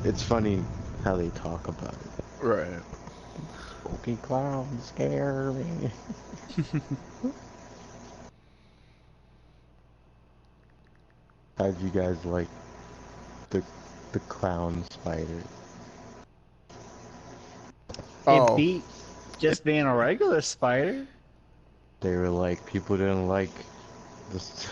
it's funny how they talk about it. Right. Spooky clown scare me. How'd you guys like the the clown spider? It beat just being a regular spider. They were like, people didn't like this.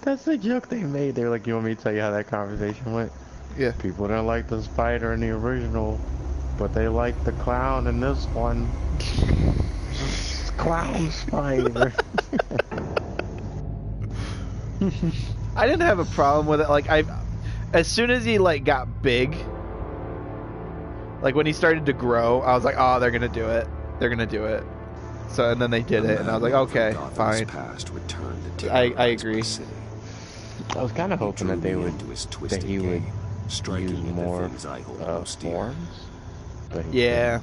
That's the joke they made. They were like, you want me to tell you how that conversation went? Yeah. People didn't like the spider in the original, but they liked the clown in this one. Clown spider. I didn't have a problem with it. Like as soon as he like got big, like when he started to grow, I was like, oh, they're gonna do it. They're gonna do it. So and then they did it, and I was like, okay, fine. I agree. I was kind of hoping that he would use more forms. But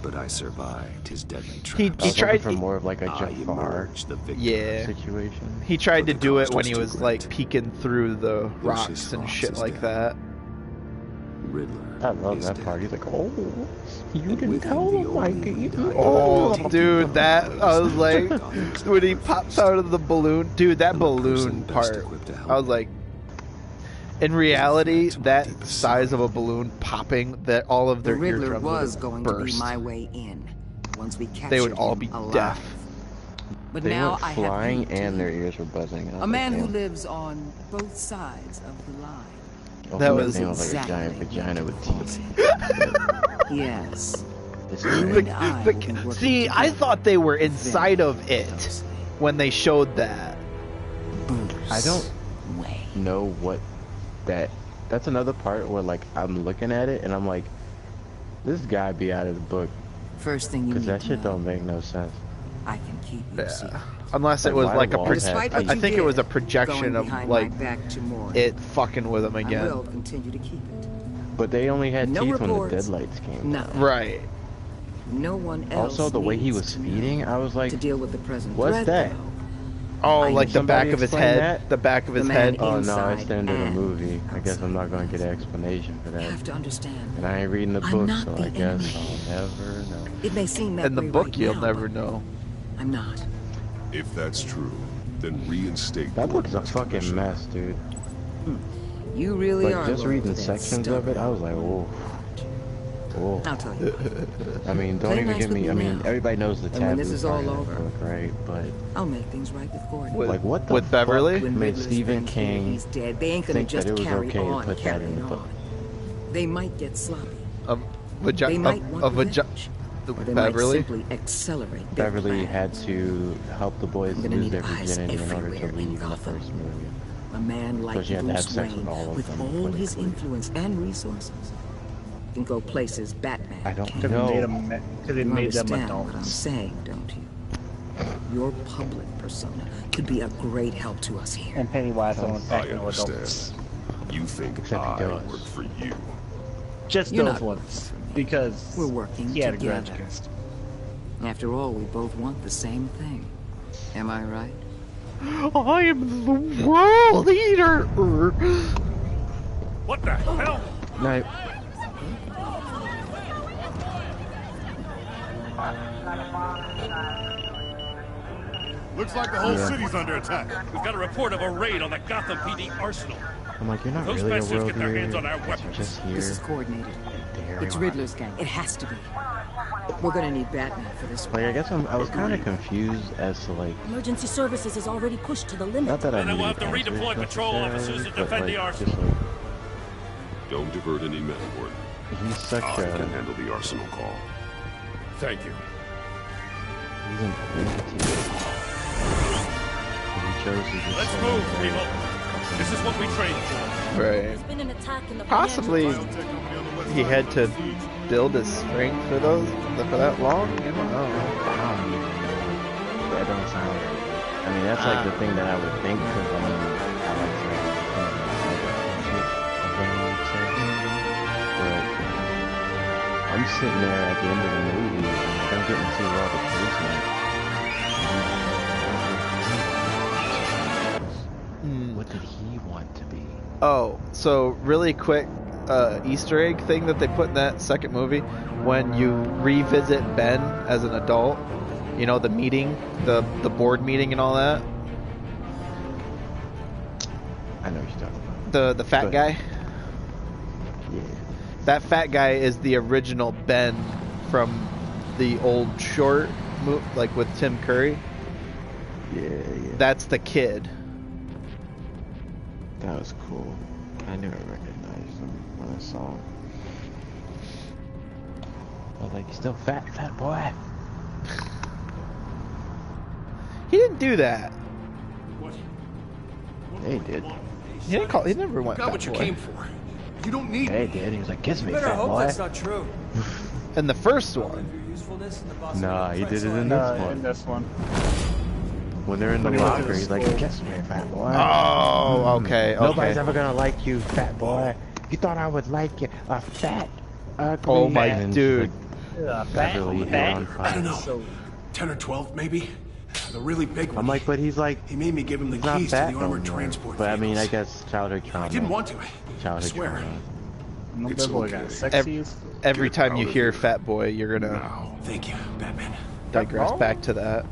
but I survived his deadly trap. He tried for more of like a Jafar situation. He tried to do it when he was like peeking through the rocks and shit like that. I love that part. He's like, oh, you didn't tell him, Mikey. Oh, dude, that I was like, when he pops out of the balloon, dude, that balloon part. I was like, in reality, that size of a balloon popping, that all of their eardrums was going burst. to be my way in. Once we captured They would all be alive. deaf. But they now went I flying have and their ears were buzzing. a man who lives on both sides of the line. That was like a giant vagina with teeth. Yes. See, I thought they were inside of it when they showed that. I don't know what that's another part where like I'm looking at it and I'm like, this guy be out of the book. First thing you because that shit don't make no sense. I can keep you secret. Unless it was like a I think it was a projection of like it fucking with him again. I will continue to keep it. But they only had No teeth reports, when the deadlights came. No. Right. No one else. Also, the way he was feeding, I was like, to deal with the present what's threat, that? though. Oh, like the back Somebody of his explain head. that? The back of his The head. man Oh no, it's inside the end of the and movie. I guess I'm not going to get an explanation for that. You have to understand. And I ain't reading the I'm book, not so the I guess enemy. I'll never know. It may seem that In the way book, right you'll now, never but know. I'm not. If that's true, then reinstate That book is a fucking mess, dude. You really Like are. just loyal reading to that sections of it, I was like, whoa. Whoa. I'll tell you what. I mean, don't Play even nice give with me. me I mean, now. everybody knows the And when taboo this is part all of the over, book, right? But I'll make things right with Gordon. like, what the with Beverly? fuck When made Riddler's Stephen been here, King he's dead. They ain't gonna think just that it was carry okay to on, put that carry in the it book? on. They might get sloppy. They Vagina. might want A vagina. revenge. Or they Beverly. might simply accelerate their Beverly plan. had to help the boys I'm gonna lose need their eyes virginity in order to everywhere in leave in the Gotham. first movie. A man like Because you had to have Bruce sex with Wayne, all of with them all before they his could leave. influence and resources, can go places Batman I don't can't. know. Because it You made them understand what I'm adults. saying, don't you? Your public persona could be a great help to us here. And Pennywise don't I affect no understand. adults. You think Except he I does. work for you. Just You're those not ones. working for me. Because We're working he had a together. grudge against him. After all, we both want the same thing. Am I right? I am the world eater. What the hell? No, Looks like the whole Yeah. city's under attack. We've got a report of a raid on the Gotham PD arsenal. I'm like, you're not Those really a bastards world get their eater. hands on our You're weapons. just here. This is coordinated. There It's you are. Riddler's gang. It has to be. We're gonna need Batman for this one. Like, I guess I was kind of confused as to like, Emergency services is already pushed to the limit. not that I And then need we'll have to answers redeploy patrol officers to necessarily, but, defend the like, arsenal. just, like, Don't divert any men, Gordon. he's such I a can handle the arsenal call. Thank you. he's an entity. He chose to just Let's stand move, there. people. This is what we trained for. Right. There's been an attack in the Possibly he had to build his strength for that long. I don't know. That don't sound right. I mean, that's like the thing that I would think, because I mean, I like to but I'm sitting there at the end of the movie, and I'm getting to see Robert Policeman. What did he want to be? Oh, so really quick, Easter egg thing that they put in that second movie when you revisit Ben as an adult. You know, the meeting, the board meeting and all that. I know what you're talking about. The fat guy. Yeah. That fat guy is the original Ben from the old short, like with Tim Curry. Yeah. That's the kid. That was cool. I knew I recognized him when I saw him. I was like, "You still fat boy." He didn't do that. Yeah, he did. He didn't call. He never went. Got fat what you boy. came for. You don't need. Yeah, he did. He was like, "Kiss me, Better fat hope boy." that's not true. In the first one. Nah, he did it in In this one. this one. When they're in the When he went to locker, the he's like, school. "Kiss me, fat boy." Oh, okay. Nobody's ever gonna like you, fat boy. You thought I would like you, a fat, ugly Oh my man. dude. Yeah, Beverly Hill on I don't fire. know. 10 or 12, maybe? The really big one. I'm like, but he's like, He made me give him the he's not keys to fat the no armored more. transport But I mean, I vehicles. guess childhood trauma. I didn't want to. I Childhood swear. trauma. No It's Beverly okay. got sexies. Every Get time you out of hear here. fat boy, you're gonna Now. Thank you, Batman. digress Oh. back to that.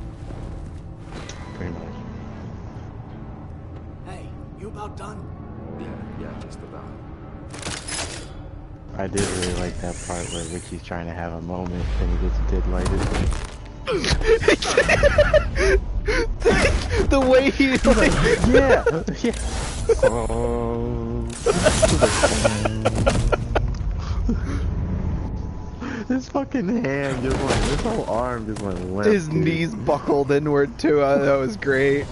Pretty much. Hey, you about done? Yeah, just about. I did really like that part where Ricky's trying to have a moment and he gets dead lighted. The way he like, Yeah. Oh. His fucking hand just went, his whole arm just went limp. his dude. knees buckled inward too. That was great.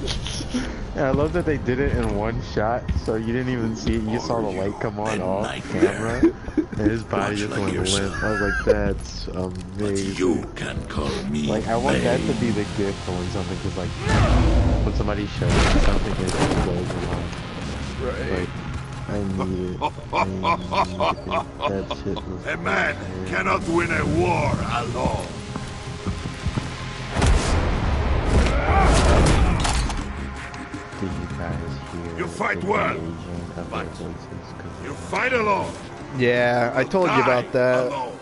Yeah, I love that they did it in one shot, so you didn't even see it. You saw the light come on off camera, and his body just went limp. I was like, that's amazing. You can call me. Like, I want that to be the gift for when something is like, when somebody shows you something that just goes along. Right. Like, I need it. I need it. That shit was A man cannot win a war alone. Did you guys hear? You fight the well, invasion of but their voices? 'Cause You fight alone. Yeah, I told you about Die that. alone.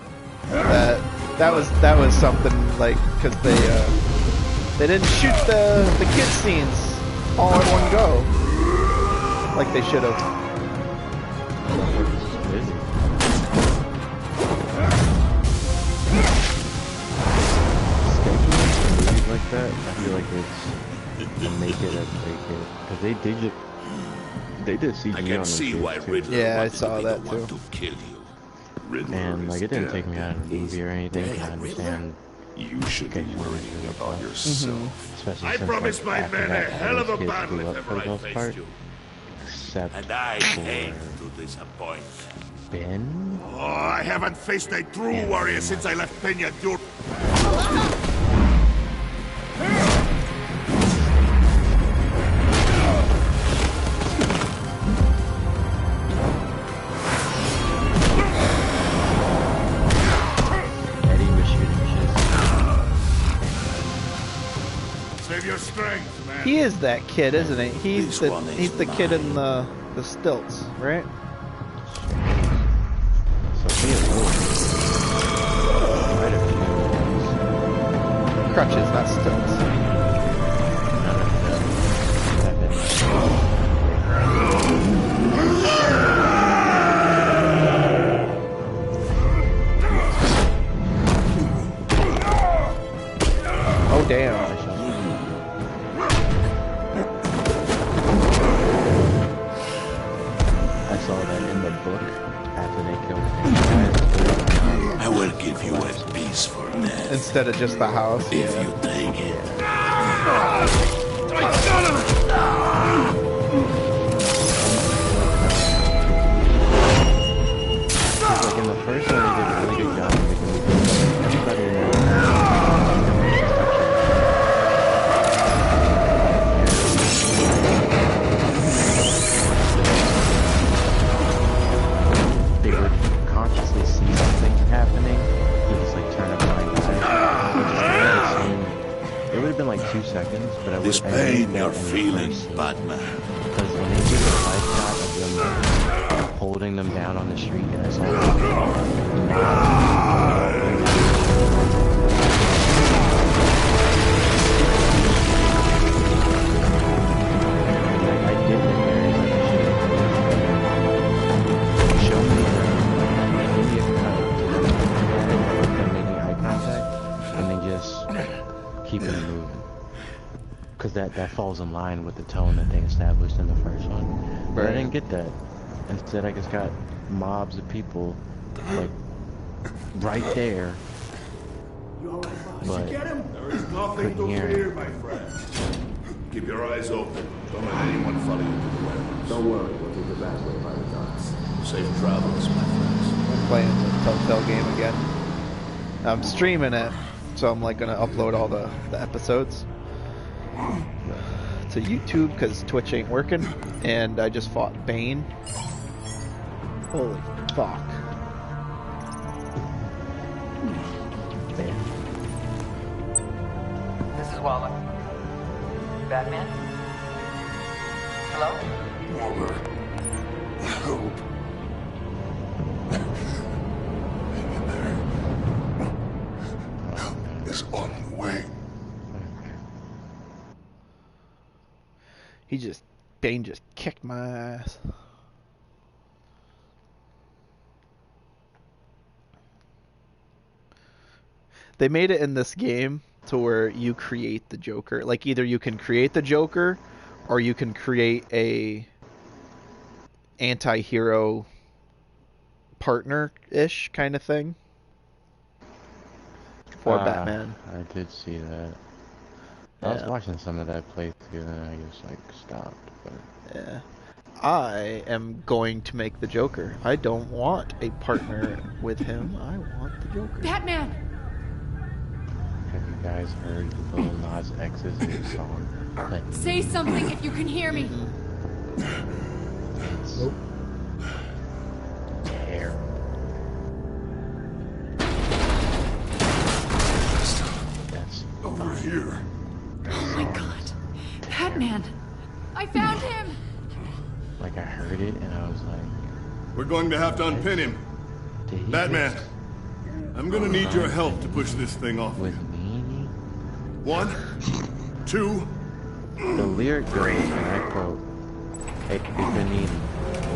That was something like because they didn't shoot the kid scenes all in one go like they should have. busy. Scheduling movies like that, I feel like it's a make it or break it. Because they did CG I on can the see why kids, too. Riddler Yeah, I wanted saw to be that the one too. to kill you. Riddler And like is it didn't dead. take me out of the movie or anything. dead. I understand, You should be occasionally worrying do it, about but- yourself. especially I since promised like, my after men a that, hell of a all those kids battle grew if up for ever the I most faced part, you. except And I hate for to disappoint. Ben. Oh, I haven't faced a true warrior since I left Peña Dur. Eddie was shooting shit. Save your strength, man. He is that kid, isn't he? He's This one is he's the kid in mine. the stilts, right? Sophia Lewis. Quite a few movies. Crutches, not stilts. None of them have been Oh damn! I saw that in the book after they killed him. I will give you a piece for death Instead of just the house. if you take it. Like in the first one, they did a really good job of making me feel like everybody in there. They would consciously see something happening, you just like turn a blind eye. It would have been like 2 seconds, but I would This have pain you're feeling, Batman. Because when they did the live shot of them holding them down on the street, and I saw them. I did think there is like show me a cut to them making eye contact, and then just keep it moving. Because that falls in line with the tone that they established in the first one. But I didn't get that. Instead, I just got mobs of people, like, right there. But There is nothing to fear, my friend. Keep your eyes open. Don't let anyone follow you to the warehouse. Don't worry, we'll take the back way by the docks. Safe travels, my friends. I'm playing the Telltale game again. I'm streaming it, so I'm like gonna upload all the episodes to YouTube because Twitch ain't working, and I just fought Bane. Holy fuck. This is Waller. Batman? Hello? Waller. Help. Help is on the way. Bane just kicked my ass. They made it in this game to where you create the Joker. Like, either you can create the Joker, or you can create a anti-hero partner-ish kind of thing for Batman. I did see that. I was watching some of that playthrough and I just like stopped. But yeah, I am going to make the Joker. I don't want a partner with him. I want the Joker. Batman! Have you guys heard Lil Nas X's new song? Like, Say something if you can hear me. it's terrible. That's over here. Oh my god. Batman! I found him! Like I heard it and I was like, We're going to have to unpin him. Batman, I'm gonna need your help to push this thing off. With me? 1, 2. The lyric goes, and I quote, "Hey, Benini,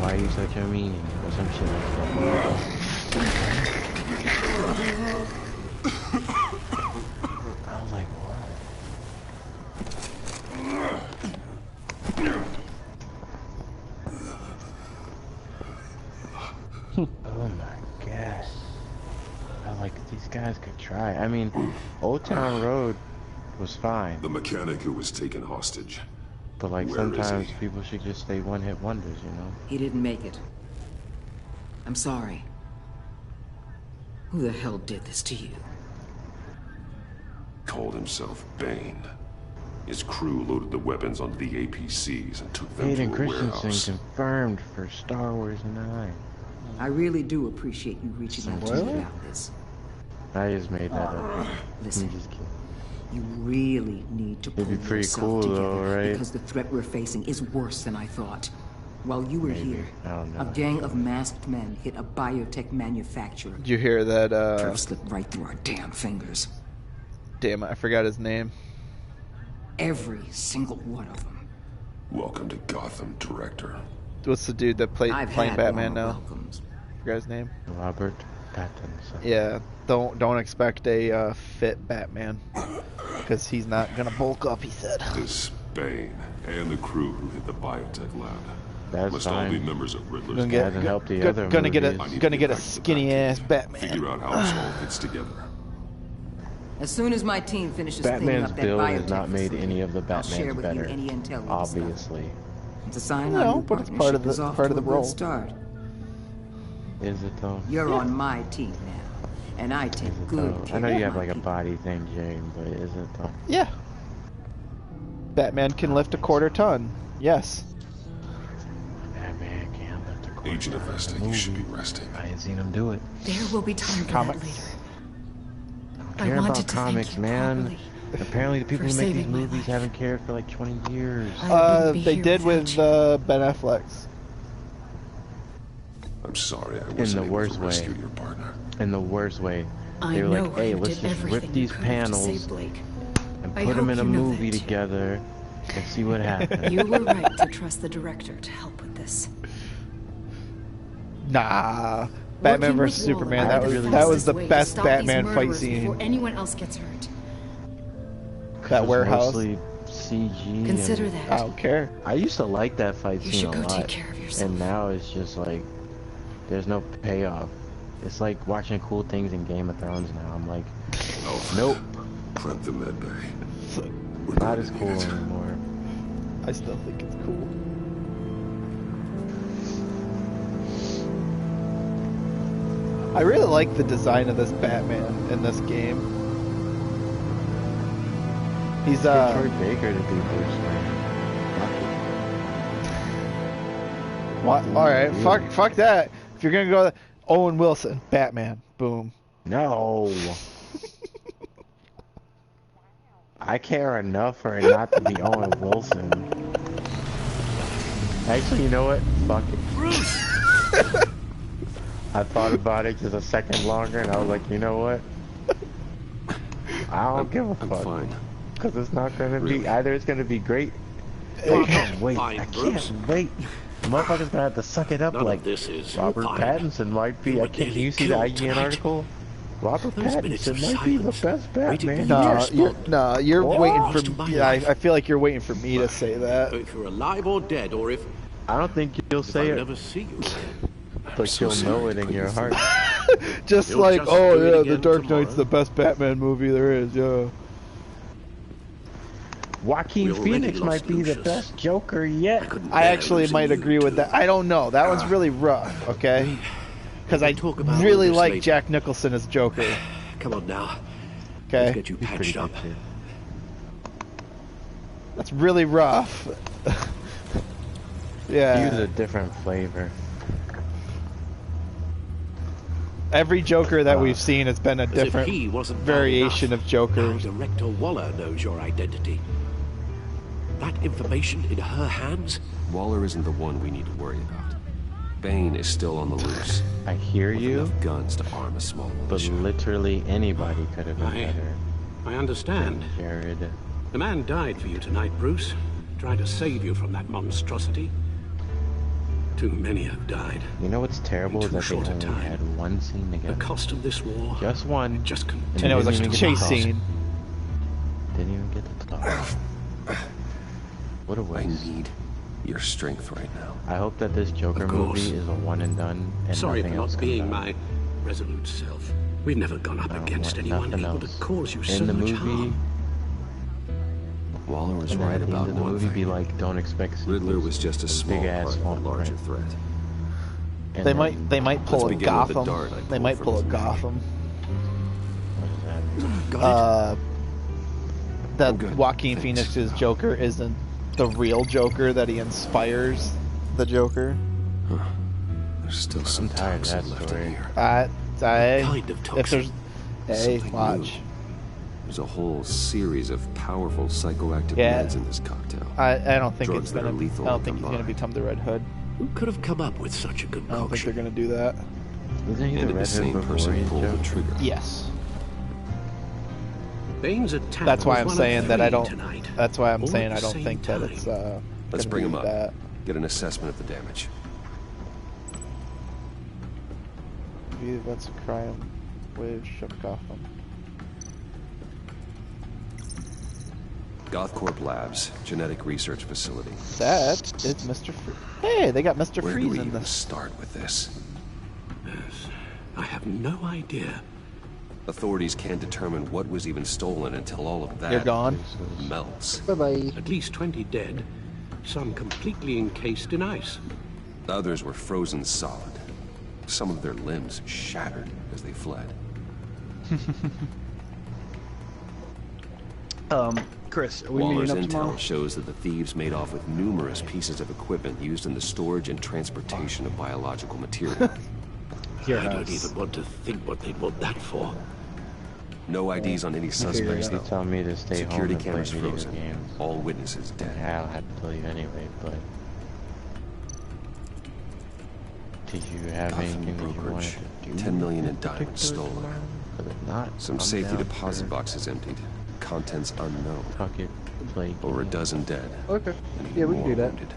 why are you such a meanie?" Or some shit like that. I was like, what? Oh my gosh. I was like, these guys could try. I mean, Old Town Road was fine. The mechanic who was taken hostage. But like Where is sometimes he? people should just stay one-hit wonders, you know? He didn't make it. I'm sorry. Who the hell did this to you? Called himself Bane. His crew loaded the weapons onto the APCs and took them Hayden to a Christensen warehouse. confirmed for Star Wars 9. I really do appreciate you reaching out to me about this. I just made that up. Listen. I'm just kidding. You really need to pull It'd be pretty yourself cool, together though, right? because the threat we're facing is worse than I thought. While you were Maybe. here, I don't know. a gang of masked men hit a biotech manufacturer. Did you hear that, Could have slipped right through our damn fingers. damn it, I forgot his name. Every single one of them. Welcome to Gotham, Director. What's the dude that playing had Batman warmer now? welcomes. Forgot his name? Robert Pattinson. Yeah, don't expect a fit Batman. Because he's not gonna bulk up, he said. This Bane and the crew who hit the biotech lab That's must all be fine. members of Riddler's Gonna gang. get, Hasn't helped the go- other gonna get movies. I need gonna to get a back to the skinny ass Batman. Figure out how this all fits together. As soon as my team finishes cleaning Batman's up that build has biotech not made facility, any of the I'll share Batmans with better. you any intel we've Obviously. discovered. It's a sign No, our new but it's part of partnership the- is off part to of the a good role. start. Is it though? You're on my team now, and I take Is it good though? care I know of you have my like a people. body thing, Jane, but is it though? Yeah. Batman can lift a quarter ton. Yes. Batman can't lift a quarter. Agent Avesta, you should be resting. I ain't seen him do it. There will be time for Comics. that later. I don't I care wanted about to thank comics, you man. properly Apparently the people for who make these saving my movies life. haven't cared for like 20 years. I wouldn't be They here did without with you. Ben Affleck's. I'm sorry I in wasn't the able worst to way. rescue your partner. In the worst way. I They were know like, hey, you let's did just rip everything these you could have to panels save Blake. and I put them hope in a you know movie that. together and see what happens. You were right to trust the director to help with this. Nah. Batman Working vs with Waller Superman. is That was fastest the way to best stop Batman these fight murderers scene. before anyone else gets hurt. That It was warehouse. mostly CG. Consider and that. I don't care. I used to like that fight You scene should a go lot, take care of yourself. and now it's just like there's no payoff. It's like watching cool things in Game of Thrones now. I'm like, nope, Prep the med bay. not as cool anymore. I still think it's cool. I really like the design of this Batman in this game. He's Get Troy Baker to be Bruce Wayne. What? All right, fuck that. If you're gonna go, Owen Wilson, Batman, boom. No. I care enough for it not to be Owen Wilson. Actually, you know what? Fuck it. Bruce! I thought about it just a second longer, and I was like, you know what? I don't give a fuck. I'm fine. Because it's not gonna Really? be, either it's gonna be great. I can't wait. Fine, I Bruce. can't wait. The motherfucker's gonna have to suck it up None like of this is Robert fine. Pattinson might be. You I were can't. nearly Do you see the killed IGN tonight. article? Robert Those minutes of Pattinson might be the silence, best waiting Batman. for Nah, Yes, you're Bob. nah, you're What? waiting Lost for. my Yeah, life. I feel like you're waiting for me to say that. If you're alive or dead, or if I don't think you'll say I it, never see you again. but so you'll know sorry it to in put your you heart. Just You'll like, just oh do it yeah, The again Dark tomorrow. Knight's the best Batman movie there is. Yeah. Joaquin We already Phoenix lost might be the Lucius. best Joker yet. couldn't I bear actually losing might you agree with too. that. I don't know. That one's really rough. Okay. Because I talk about all really this like later. Jack Nicholson as Joker. Come on now. Let's Okay. get you He's pretty patched up. good, too. That's really rough. He was Yeah. a different flavor. Every Joker that we've seen has been a As different if he wasn't bad variation enough. of Jokers. Now Director Waller knows your identity. That information in her hands? Waller isn't the one we need to worry about. Bane is still on the loose. I hear With you, enough guns to arm a small but militia. literally anybody could have been better. I understand. Jared. The man died for you tonight, Bruce. Tried to save you from that monstrosity. Too many have died. You know what's terrible is Too that they short a only time. had one scene The together. cost of this war Just one. just continues. And it was like didn't a even get chase to talk. scene. Didn't even get to talk. What a I waste. need your strength right now. I hope that this Joker Of course. movie is a one and done and Sorry for nothing else not comes being out. my resolute self. We've never gone up I don't against want anyone nothing able to else. cause you so In the much movie, harm. Waller was and then right at the about end of the one movie thing. be like, don't expect Riddler sequels. was just a Big small ass part of font a larger print. threat. And They then- might pull Let's a begin with the Gotham. dart I They pulled might from pull a his neck. Gotham. What is that? Got it? That I'm good, Joaquin thanks. Phoenix's Joker isn't the real Joker, that he inspires the Joker. There's still some tired of toxin that left story. in here. I kind of if toxin? there's hey, Something watch. new. There's a whole series of powerful psychoactive Yeah. meds in this cocktail. I don't think Drugs it's that gonna. are lethal I don't when think he's gonna combined. become the Red Hood. Who could have come up with such a I don't think concoction? they're gonna do that. Isn't he And the the Red same Hood before person he pulled the Joker? trigger. Yes. Bane's attack That's why was I'm one of saying that I three don't. tonight. That's why I'm All saying at I the don't same think that it's. Let's gonna bring be him up. That. Get an assessment of the damage. Maybe that's a crime with Gotham. Gothcorp Labs, genetic research facility. That is Mr. Hey, they got Mr. Where do Freeze we in even this. start with this? Yes. I have no idea. Authorities can't determine what was even stolen until all of that You're gone. melts. Bye bye. At least 20 dead, some completely encased in ice. Others were frozen solid. Some of their limbs shattered as they fled. Chris, are we Waller's meeting up tomorrow? intel shows that the thieves made off with numerous pieces of equipment used in the storage and transportation of biological material. Here, I don't House. even want to think what they'd want that for. No IDs on any suspects, You though. tell me to stay Security home and play cameras video frozen. games. All witnesses dead. I'll have to tell you anyway, but Did you have Not from anything that you wanted brokerage. to do? 10 million in diamonds stolen. Because if not, Some I'm safety down deposit for boxes emptied. Contents unknown. Pocket play. Over a dozen dead. Okay. And Yeah, we can more do that. wounded.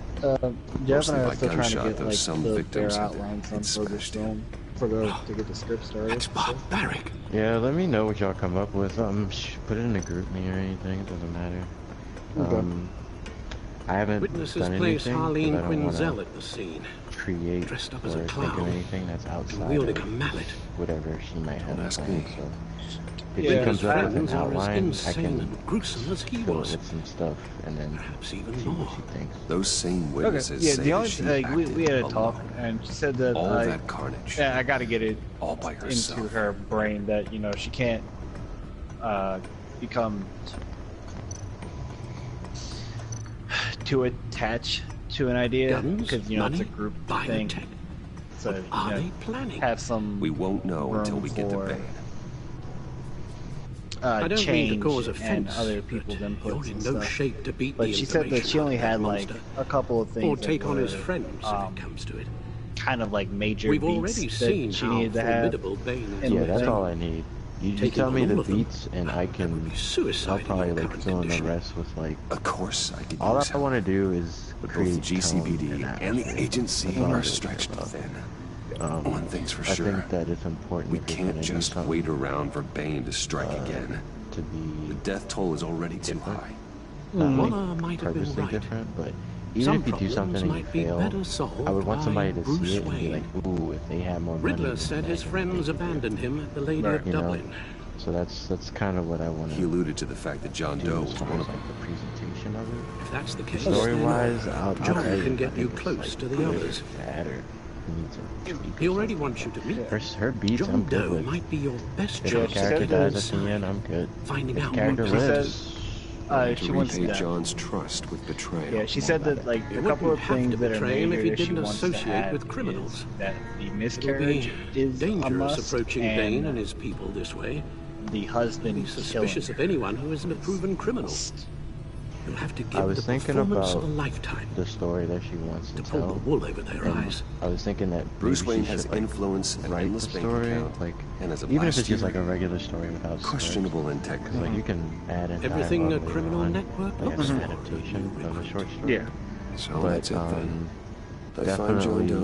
Jeff and I Mostly are by still trying to gunshot, get though like some the victims bare have been outlines done for this smashed in. film, to get the script started. That's barbaric. Yeah, let me know what y'all come up with. Put it in a group me or anything. It doesn't matter. Okay. I haven't Witnesses done place anything. 'Cause Harleen I don't Quinzel wanna at the scene, create dressed up or as a think of clown anything that's and outside wielding a of mallet. whatever she might have ask planned. me. So if Yeah, she comes up with an friends are as outline, I insane can and gruesome as he fill it was. with some stuff and then Perhaps even see more. what she thinks. Those same Okay. witnesses Yeah, say the that only she like we acted had a alone. talk, and she said that All that carnage. yeah, I got to get it All by herself. into her brain that she can't become too attached to an idea Guns, because money, it's a group thing. biotech. So What are they planning? have some We won't know until room we get to for, bed. I don't change mean to cause and offense, other people's but inputs you're in and no stuff. shape to beat But the she said that information she only out of that had like monster, a couple of things or that take on his were, friends if it comes to it. kind of like major We've beats already that seen she how needed to have. formidable Bane is. in Yeah, the that's thing. all I need. You Taking tell me on the all of them, beats and I that would can. be suicide I'll in probably your like current fill in the condition. rest with like. Of course, I could All use I help. want to do is But both create the GCPD tone and the atmosphere. agency That's all I are really stretched care about. thin. Um, One thing's for I sure. think that it's important. We if you're can't gonna do just something, wait around for Bane to strike again. To be The death toll is already too different. high. not like Warner might have been purposely right. different, but even Some if you do problems something and you might be fail, better solved I would want by somebody to Bruce see it and be Wayne. like, ooh, if they had more money. Riddler this said and his that, and friends they could do abandoned him at the Lady Right. of You know? Dublin. So that's kind of what I want He to alluded to the fact that John do Doe as was far one as of them. like the presentation of it. If that's the case, Story-wise, then I'll John tell you, can I get you think it's, close like, to the good, others. bad, or he needs a tweak He or already something. wants you to meet them. Her beats, I'm John good Doe with. might be your best If Yeah, the chance she character said dies that- at the end, I'm good. finding If out the character more. She said lives, she To wants repay that. John's trust with betrayal. Yeah, she said that like You a couple wouldn't of have to things that are betray him major if he that she didn't wants to associate have with criminals. is that the It'll miscarriage be is a dangerous must, approaching and Bane and his people this way. the husband Be suspicious of anyone who isn't a proven criminal. You'll have to I give was the thinking performance about of a lifetime the story that she wants to to pull the tell. wool over their And eyes. I was thinking that Bruce maybe Wayne she has should, like, influence, an write endless the bank story, account, like and as of even if last it's just year, like a regular story without script. questionable integrity. Like you can add in Everything dialogue a later criminal on, network like looks an for. adaptation of a short story. Yeah. So But that's it then. I find definitely John Doe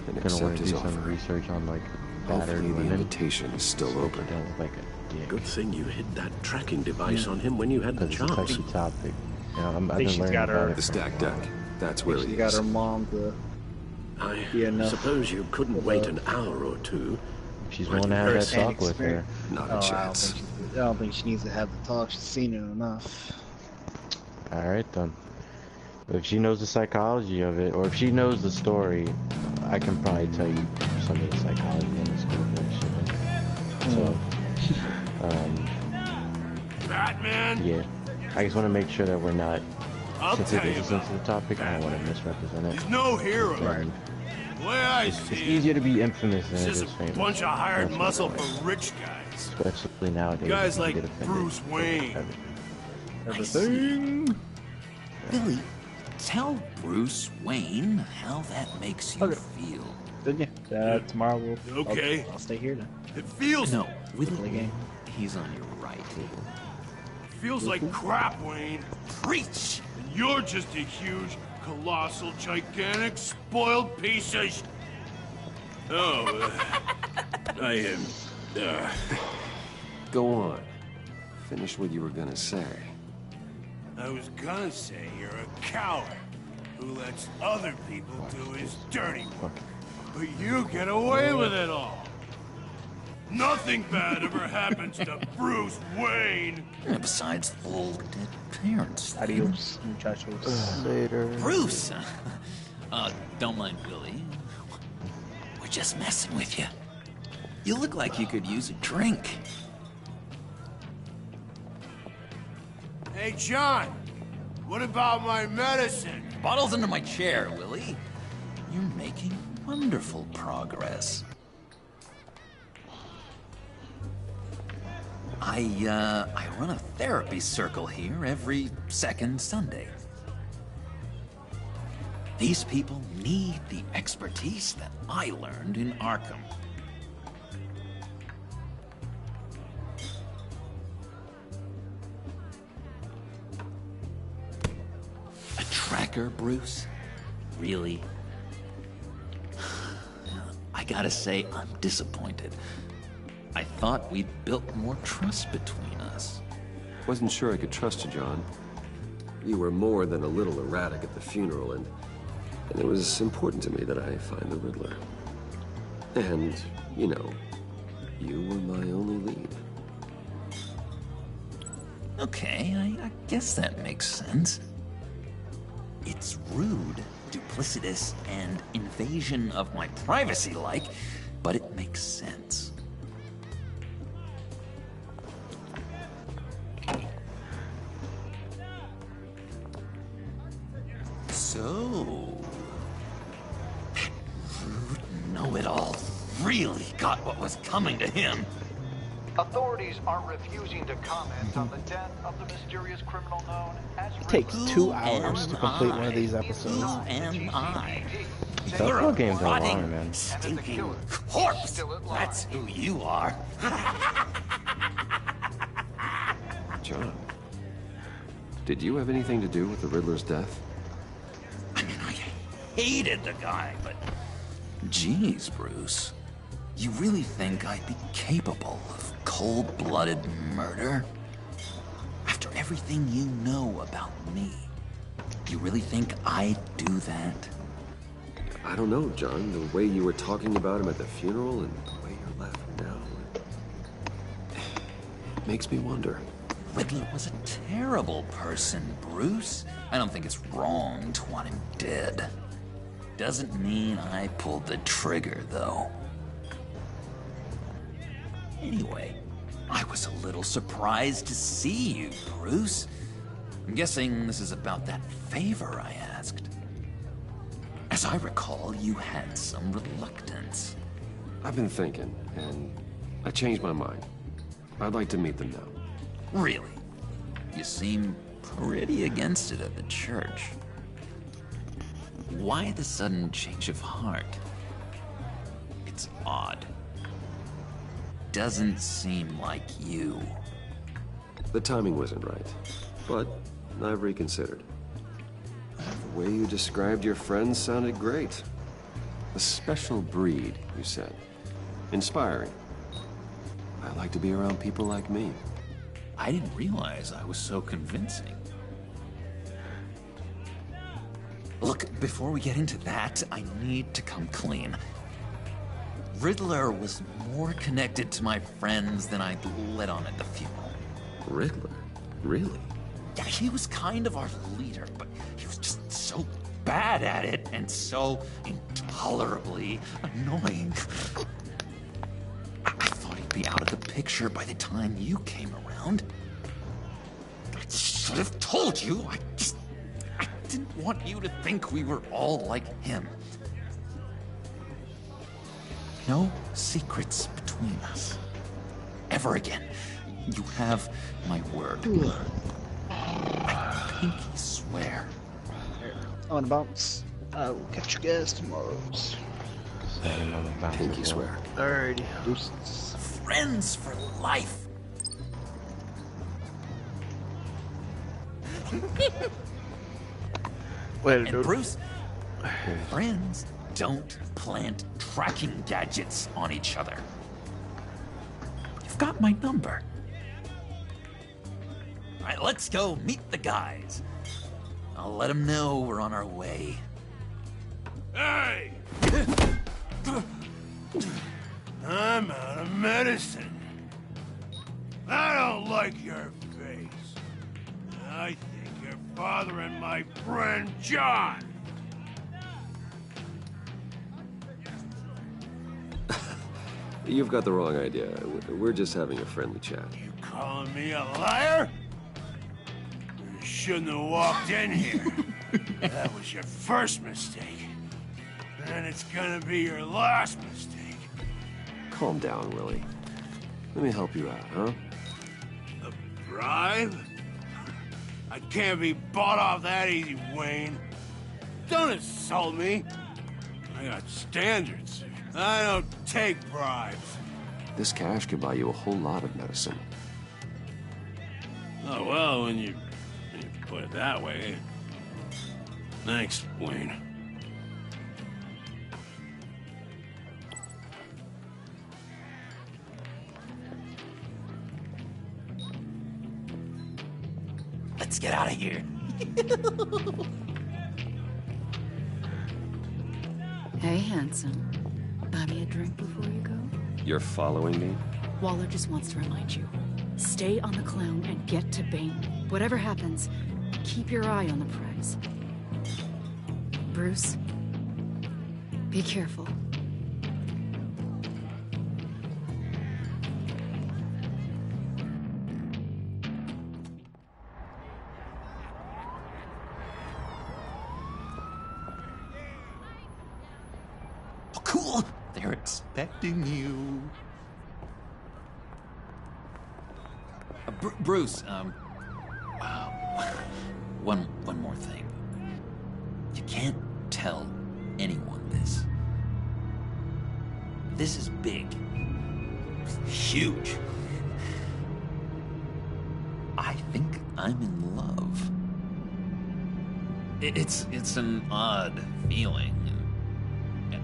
and gonna want accept to his do some offer. research on like battered Hopefully the women. invitation is still So open. they don't look like a dick. Good thing you hid that tracking device on him when you had the Because it's a chance. touchy topic. You know, I've think been she's learning got her- about it The from stack deck. That's where She he got is. her mom to I Yeah, no. suppose you couldn't wait an hour or two. She's willing to have that talk with her. Not Oh, a chance. I don't think she needs to have the talk. She's seen it enough. Alright then. If she knows the psychology of it, or if she knows the story, I can probably tell you some of the psychology in the story. So, Batman? yeah. I just want to make sure that we're not, I'll since tell it you is a about sensitive topic, I don't want to misrepresent it. He's no hero. And The way I it's see it, easier to be infamous than it's it just is a famous. bunch of hired That's muscle what I like. for rich guys. Especially nowadays. Guys you like get offended Bruce for Wayne. everything. Billy, tell Bruce Wayne how that makes you Okay. feel. Then yeah, tomorrow we'll. Okay. I'll stay here then. It feels No, with Play game. he's on your right. feels like crap, Wayne. Preach! And you're just a huge, colossal, gigantic, spoiled piece of Oh, I am. Go on. Finish what you were gonna say. I was gonna say you're a coward who lets other people do his dirty work. But you get away with it all. Nothing bad ever happens to Bruce Wayne. And besides the whole dead parents. Adios, muchachos. Later. Bruce! Don't mind Billy. We're just messing with you. You look like you could use a drink. Hey, John. What about my medicine? Bottle's under my chair, Willie. You're making wonderful progress. I run a therapy circle here every second Sunday. These people need the expertise that I learned in Arkham. A tracker, Bruce? Really? I gotta say, I'm disappointed. I thought we'd built more trust between us. Wasn't sure I could trust you, John. You were more than a little erratic at the funeral, and it was important to me that I find the Riddler. And, you know, you were my only lead. Okay, I guess that makes sense. It's rude, duplicitous, and invasion of my privacy-like, but it makes sense. So, that rude know-it-all really got what was coming to him. Authorities are refusing to comment on the death of the mysterious criminal known as It takes 2 hours to complete one of these episodes. Who am I? Telltale games are long, man. Stinking corpse! That's who you are. John, did you have anything to do with the Riddler's death? Hated the guy, but... Geez, Bruce. You really think I'd be capable of cold-blooded murder? After everything you know about me, you really think I'd do that? I don't know, John. The way you were talking about him at the funeral and the way you're laughing now... It makes me wonder. Riddler was a terrible person, Bruce. I don't think it's wrong to want him dead. Doesn't mean I pulled the trigger, though. Anyway, I was a little surprised to see you, Bruce. I'm guessing this is about that favor I asked. As I recall, you had some reluctance. I've been thinking, and I changed my mind. I'd like to meet them now. Really? You seem pretty against it at the church. Why the sudden change of heart? It's odd. Doesn't seem like you. The timing wasn't right, but I've reconsidered. The way you described your friends sounded great. A special breed, you said. Inspiring. I like to be around people like me. I didn't realize I was so convincing. Look, before we get into that, I need to come clean. Riddler was more connected to my friends than I'd let on at the funeral. Riddler? Really? Yeah, he was kind of our leader, but he was just so bad at it and so intolerably annoying. I thought he'd be out of the picture by the time you came around. I should have told you. I didn't want you to think we were all like him. No secrets between us. Ever again. You have my word. I pinky swear. On the bounce. I'll catch you guys tomorrow. Pinky swear. Alrighty. Deuces. Friends for life. Later, and Bruce, friends don't plant tracking gadgets on each other. You've got my number. All right, let's go meet the guys. I'll let them know we're on our way. Hey! I'm out of medicine. I don't like your face. I think you're bothering my friend John. You've got the wrong idea. We're just having a friendly chat. You calling me a liar? You shouldn't have walked in here. That was your first mistake. And it's gonna be your last mistake. Calm down, Willie. Let me help you out, huh? A bribe? I can't be bought off that easy, Wayne. Don't insult me. I got standards. I don't take bribes. This cash could buy you a whole lot of medicine. Oh, well, when you put it that way. Thanks, Wayne. Let's get out of here. Hey, handsome. Buy me a drink before you go? You're following me? Waller just wants to remind you. Stay on the clown and get to Bane. Whatever happens, keep your eye on the prize. Bruce, be careful. Oh, cool! They're expecting you. Bruce, one more thing. You can't tell anyone this. This is big. Huge. I think I'm in love. It's an odd feeling.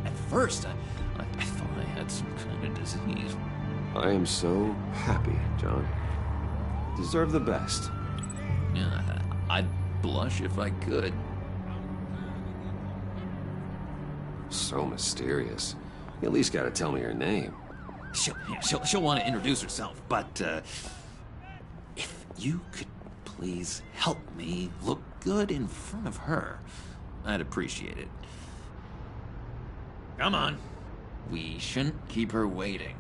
At first, I thought I had some kind of disease. I am so happy, John. You deserve the best. Yeah, I'd blush if I could. So mysterious. You at least gotta tell me your name. She'll want to introduce herself, but if you could please help me look good in front of her, I'd appreciate it. Come on. We shouldn't keep her waiting.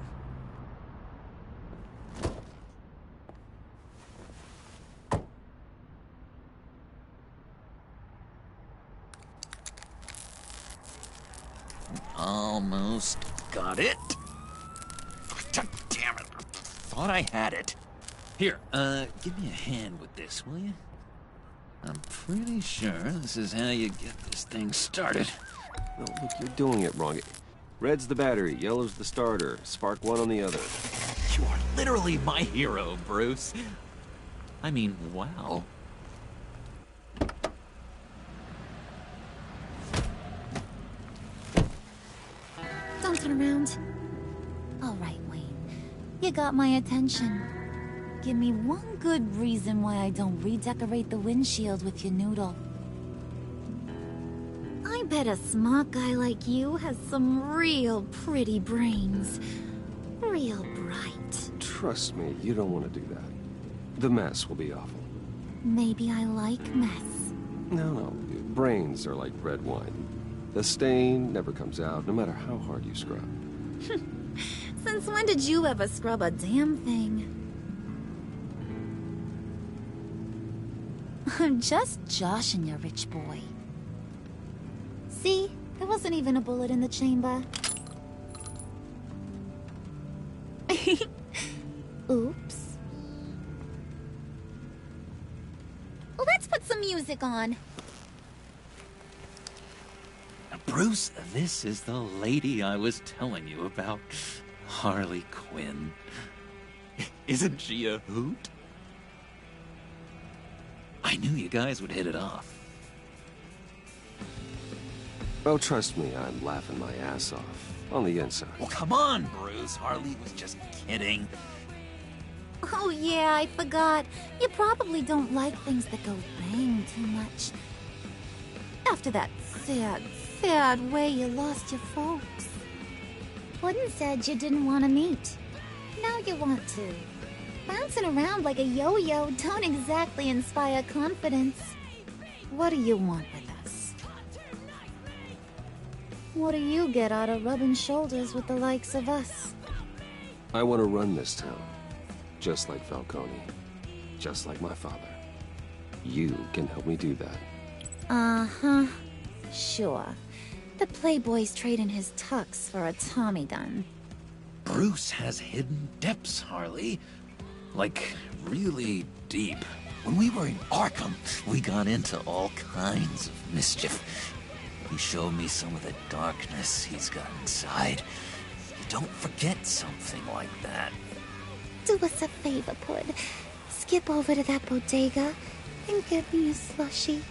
Almost got it. Damn it. Thought I had it. Here, give me a hand with this, will you? I'm pretty sure this is how you get this thing started. No, look, you're doing it wrong. Red's the battery, yellow's the starter. Spark one on the other. You are literally my hero, Bruce. I mean, wow. Don't turn around. All right, Wayne. You got my attention. Give me one good reason why I don't redecorate the windshield with your noodle. I bet a smart guy like you has some real pretty brains. Real bright. Trust me, you don't want to do that. The mess will be awful. Maybe I like mess. No. Brains are like red wine. The stain never comes out, no matter how hard you scrub. Since when did you ever scrub a damn thing? I'm just joshing you, rich boy. See? There wasn't even a bullet in the chamber. Oops. Let's put some music on. Bruce, this is the lady I was telling you about. Harley Quinn. Isn't she a hoot? I knew you guys would hit it off. Oh, trust me, I'm laughing my ass off. On the inside. Well, come on, Bruce. Harley was just kidding. Oh yeah, I forgot. You probably don't like things that go bang too much. After that sad way you lost your folks. Puddin' said you didn't want to meet. Now you want to. Bouncing around like a yo-yo don't exactly inspire confidence. What do you want with us? What do you get out of rubbing shoulders with the likes of us? I want to run this town. Just like Falcone. Just like my father. You can help me do that. Uh-huh. Sure. The Playboy's trading his tux for a Tommy gun. Bruce has hidden depths, Harley. Like, really deep. When we were in Arkham, we got into all kinds of mischief. He showed me some of the darkness he's got inside. You don't forget something like that. Do us a favor, Pud. Skip over to that bodega and get me a slushie.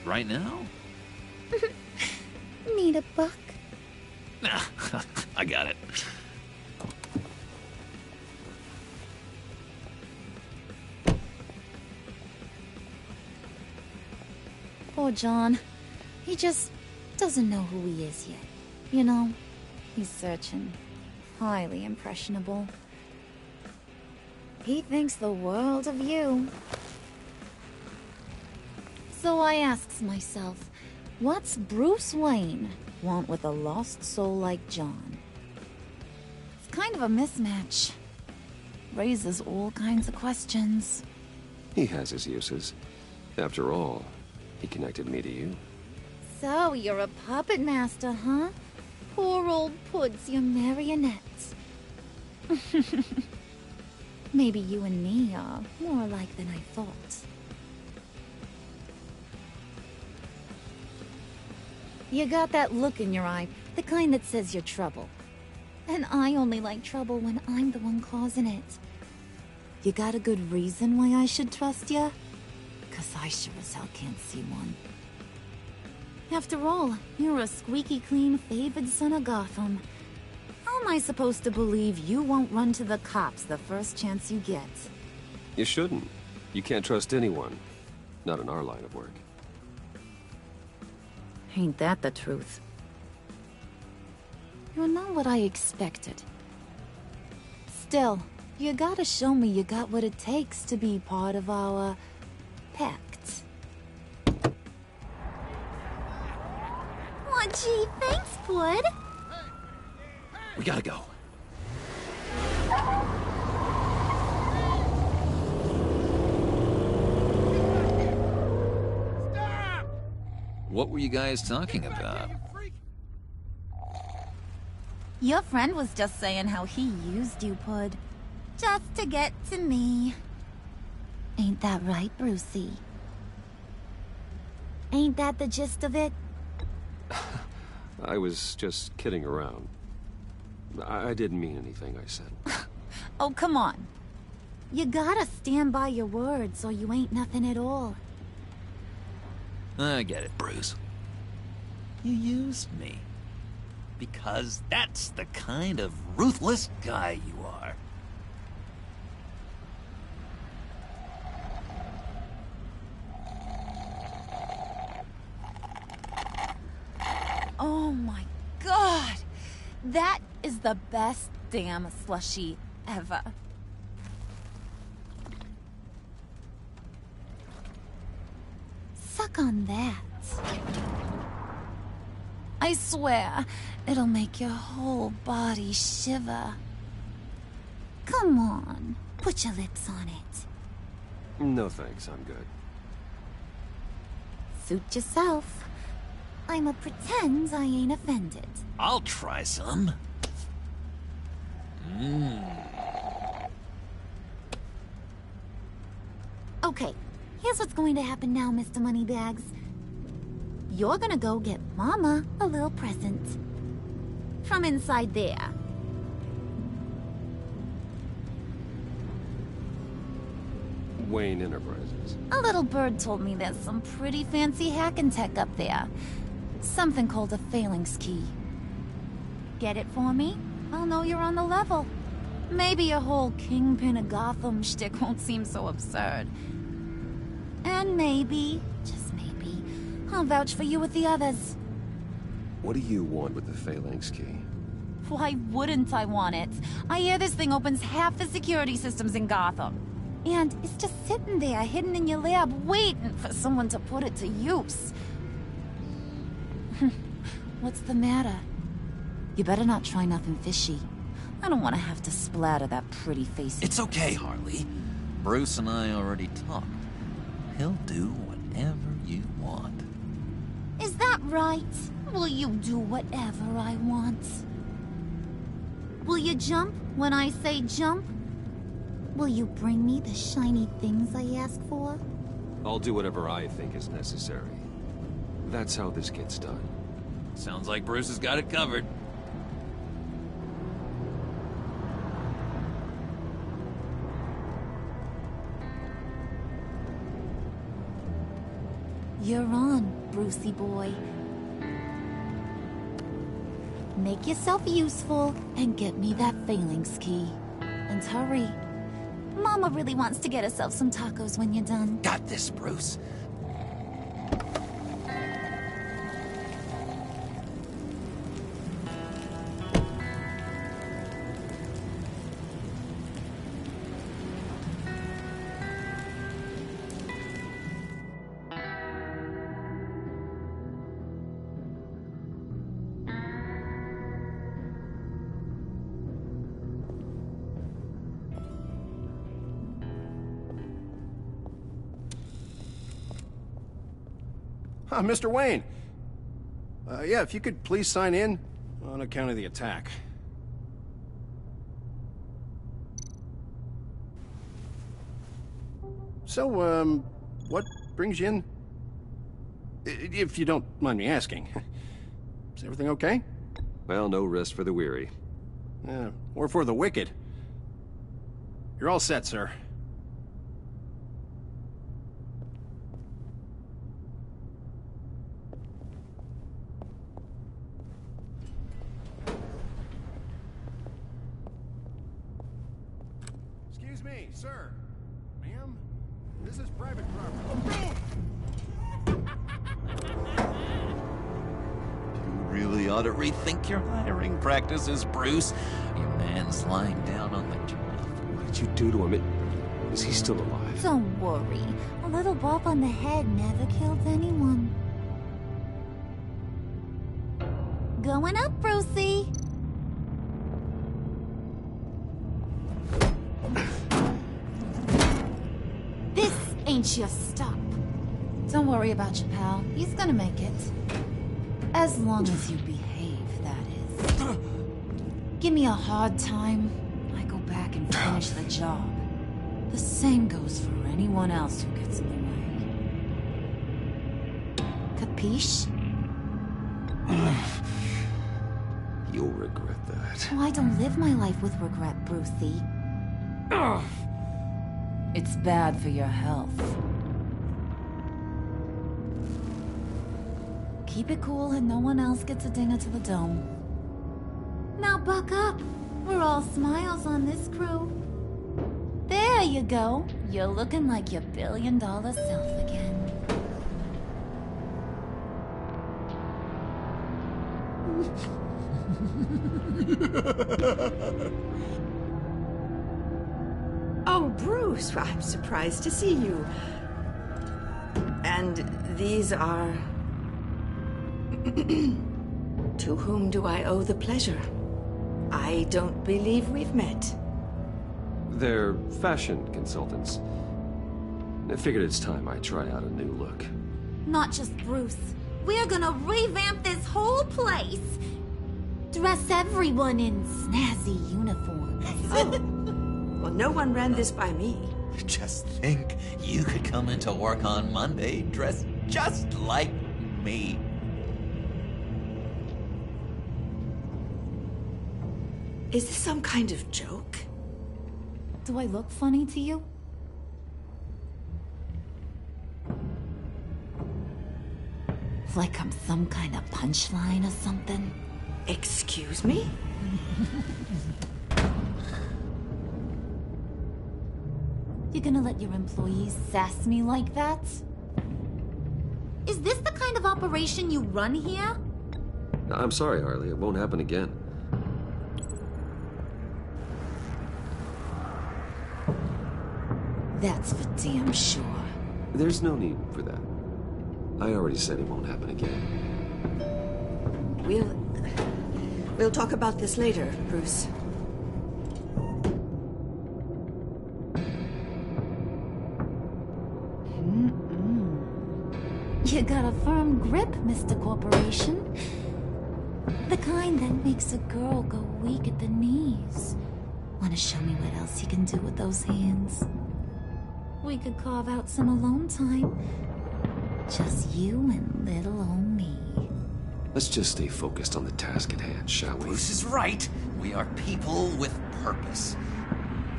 Right now? Need a buck? Nah, I got it. Poor John. He just doesn't know who he is yet. You know, he's searching. Highly impressionable. He thinks the world of you. So I asks myself, what's Bruce Wayne want with a lost soul like John? It's kind of a mismatch. Raises all kinds of questions. He has his uses. After all, he connected me to you. So you're a puppet master, huh? Poor old Pud's your marionette. Maybe you and me are more alike than I thought. You got that look in your eye, the kind that says you're trouble. And I only like trouble when I'm the one causing it. You got a good reason why I should trust you? 'Cause I sure as hell can't see one. After all, you're a squeaky clean favored son of Gotham. How am I supposed to believe you won't run to the cops the first chance you get? You shouldn't. You can't trust anyone. Not in our line of work. Ain't that the truth? You're not what I expected. Still, you gotta show me you got what it takes to be part of our pact. Aw, gee, thanks, Pud. We gotta go. What were you guys talking about? Your friend was just saying how he used you, Pud. Just to get to me. Ain't that right, Brucey? Ain't that the gist of it? I was just kidding around. I didn't mean anything I said. Oh, come on. You gotta stand by your words or you ain't nothing at all. I get it, Bruce. You used me. Because that's the kind of ruthless guy you are. Oh my god! That is the best damn slushie ever. Suck on that. I swear, it'll make your whole body shiver. Come on, put your lips on it. No thanks, I'm good. Suit yourself. I'ma pretend I ain't offended. I'll try some. Okay, here's what's going to happen now, Mr. Moneybags. You're gonna go get Mama a little present. From inside there. Wayne Enterprises. A little bird told me there's some pretty fancy hacking tech up there. Something called a phalanx key. Get it for me? I'll know you're on the level. Maybe your whole Kingpin of Gotham shtick won't seem so absurd. And maybe, just maybe, I'll vouch for you with the others. What do you want with the phalanx key? Why wouldn't I want it? I hear this thing opens half the security systems in Gotham. And it's just sitting there, hidden in your lab, waiting for someone to put it to use. What's the matter? You better not try nothing fishy. I don't want to have to splatter that pretty face. It's okay, Harley. Bruce and I already talked. He'll do whatever you want. Is that right? Will you do whatever I want? Will you jump when I say jump? Will you bring me the shiny things I ask for? I'll do whatever I think is necessary. That's how this gets done. Sounds like Bruce has got it covered. You're on, Brucey boy. Make yourself useful and get me that phalanx key. And hurry. Mama really wants to get herself some tacos when you're done. Got this, Bruce. Mr. Wayne. Yeah, if you could please sign in on account of the attack. So, what brings you in? If you don't mind me asking. Is everything okay? Well, no rest for the weary. Yeah, or for the wicked. You're all set, sir. Excuse me, sir. Ma'am, this is private property. You really ought to rethink your hiring practices, Bruce. Your man's lying down on the job. What did you do to him? Is he still alive? Don't worry. A little bump on the head never killed anyone. Going up, Brucey. This ain't your stop. Don't worry about your pal. He's gonna make it. As long as you behave, that is. Give me a hard time, I go back and finish the job. The same goes for anyone else who gets in the way. Capiche? You'll regret that. Oh, I don't live my life with regret, Brucey. It's bad for your health. Keep it cool and no one else gets a dinger to the dome. Now buck up. We're all smiles on this crew. There you go. You're looking like your billion-dollar self again. Oh, Bruce, I'm surprised to see you. And these are... To whom do I owe the pleasure? I don't believe we've met. They're fashion consultants. I figured it's time I try out a new look. Not just Bruce. We're gonna revamp this whole place. Dress everyone in snazzy uniforms. Oh. Well, no one ran this by me. Just think, you could come into work on Monday dressed just like me. Is this some kind of joke? Do I look funny to you? Like I'm some kind of punchline or something? Excuse me? You gonna let your employees sass me like that? Is this the kind of operation you run here? I'm sorry, Harley. It won't happen again. That's for damn sure. There's no need for that. I already said it won't happen again. We'll talk about this later, Bruce. You got a firm grip, Mr. Corporation. The kind that makes a girl go weak at the knees. Wanna show me what else you can do with those hands? We could carve out some alone time. Just you and little old me. Let's just stay focused on the task at hand, shall we? Bruce is right. We are people with purpose.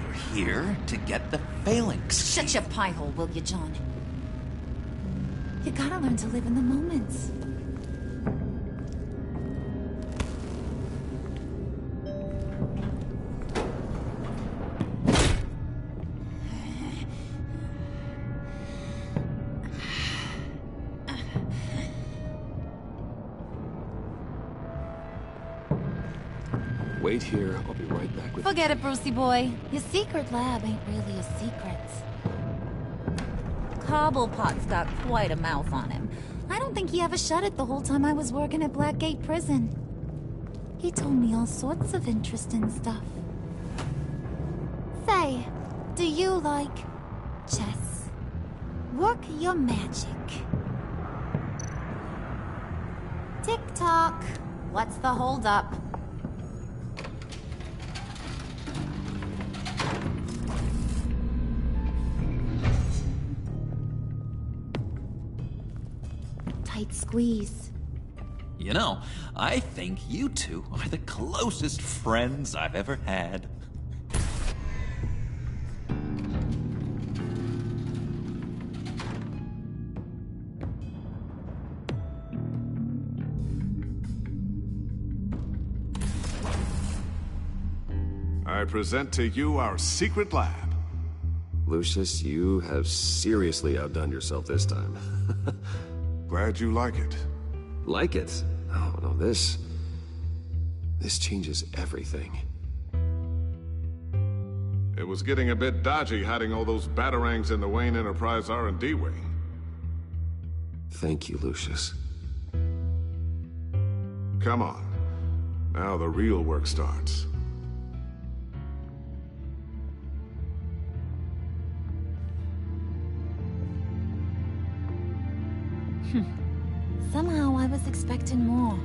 We're here to get the phalanx. Shut your pie hole, will you, John? You gotta learn to live in the moments. Wait here. I'll be right back with Forget it, Brucey boy. Your secret lab ain't really a secret. Cobblepot's got quite a mouth on him. I don't think he ever shut it the whole time I was working at Blackgate Prison. He told me all sorts of interesting stuff. Say, do you like chess? Work your magic. Tick-tock. What's the holdup? Tight squeeze. You know, I think you two are the closest friends I've ever had. I present to you our secret lab. Lucius, you have seriously outdone yourself this time. Glad you like it. Like it? Oh, no, this changes everything. It was getting a bit dodgy hiding all those batarangs in the Wayne Enterprise R&D wing. Thank you, Lucius. Come on. Now the real work starts. Somehow I was expecting more.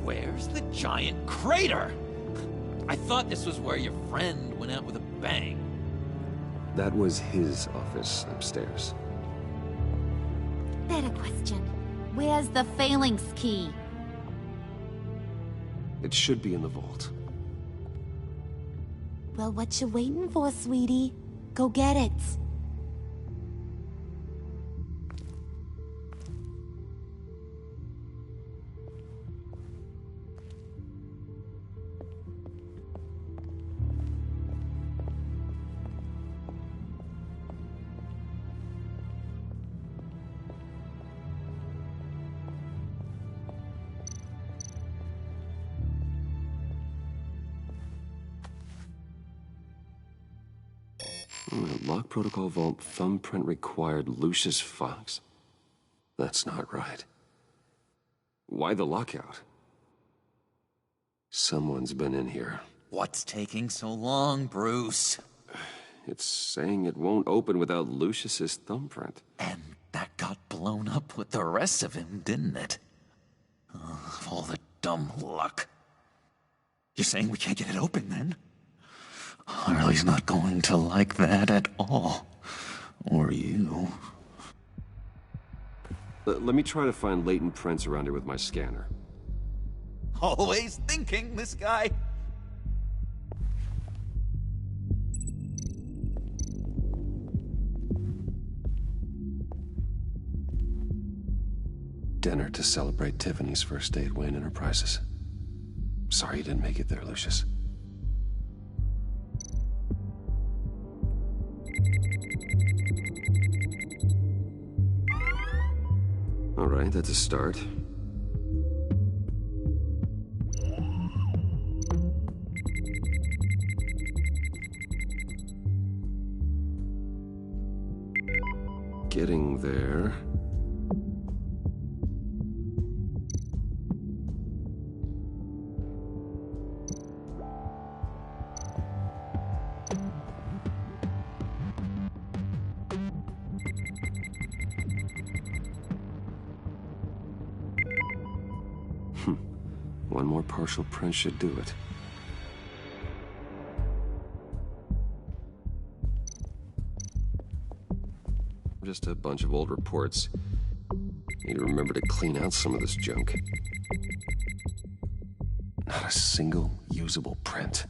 Where's the giant crater? I thought this was where your friend went out with a bang. That was his office upstairs. Better question. Where's the phalanx key? It should be in the vault. Well, what you waiting for, sweetie? Go get it. Lock protocol vault thumbprint required Lucius Fox. That's not right. Why the lockout? Someone's been in here. What's taking so long, Bruce? It's saying it won't open without Lucius's thumbprint. And that got blown up with the rest of him, didn't it? All the dumb luck. You're saying we can't get it open, then? Harley's not going to like that at all. Or you. Let me try to find latent prints around here with my scanner. Always thinking, this guy. Dinner to celebrate Tiffany's first day at Wayne Enterprises. Sorry you didn't make it there, Lucius. All right, that's a start. Getting there. One more partial print should do it. Just a bunch of old reports. Need to remember to clean out some of this junk. Not a single usable print.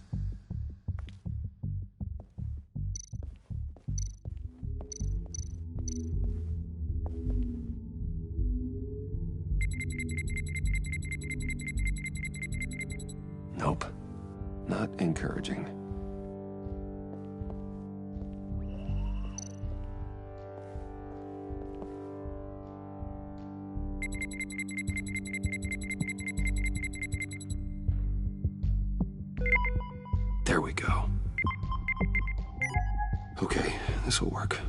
Nope. Not encouraging. There we go. Okay, this will work.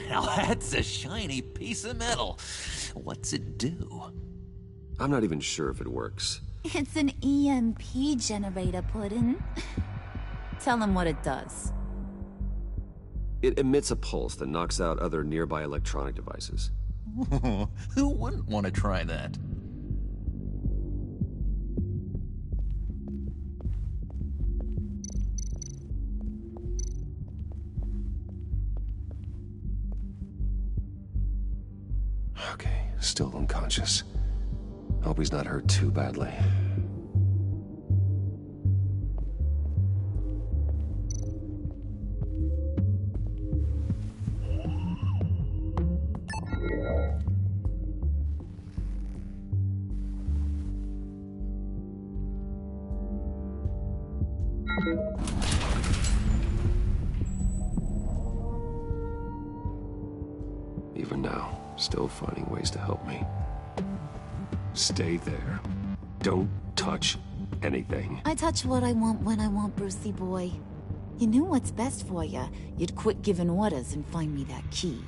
Now that's a shiny piece of metal. What's it do? I'm not even sure if it works. It's an EMP generator, Puddin'. Tell him what it does. It emits a pulse that knocks out other nearby electronic devices. Who wouldn't want to try that? Okay, still unconscious. Hope he's not hurt too badly. Even now, still finding ways to help me. Stay there. Don't touch anything. I touch what I want when I want, Brucey boy. You knew what's best for you. You'd quit giving orders and find me that key.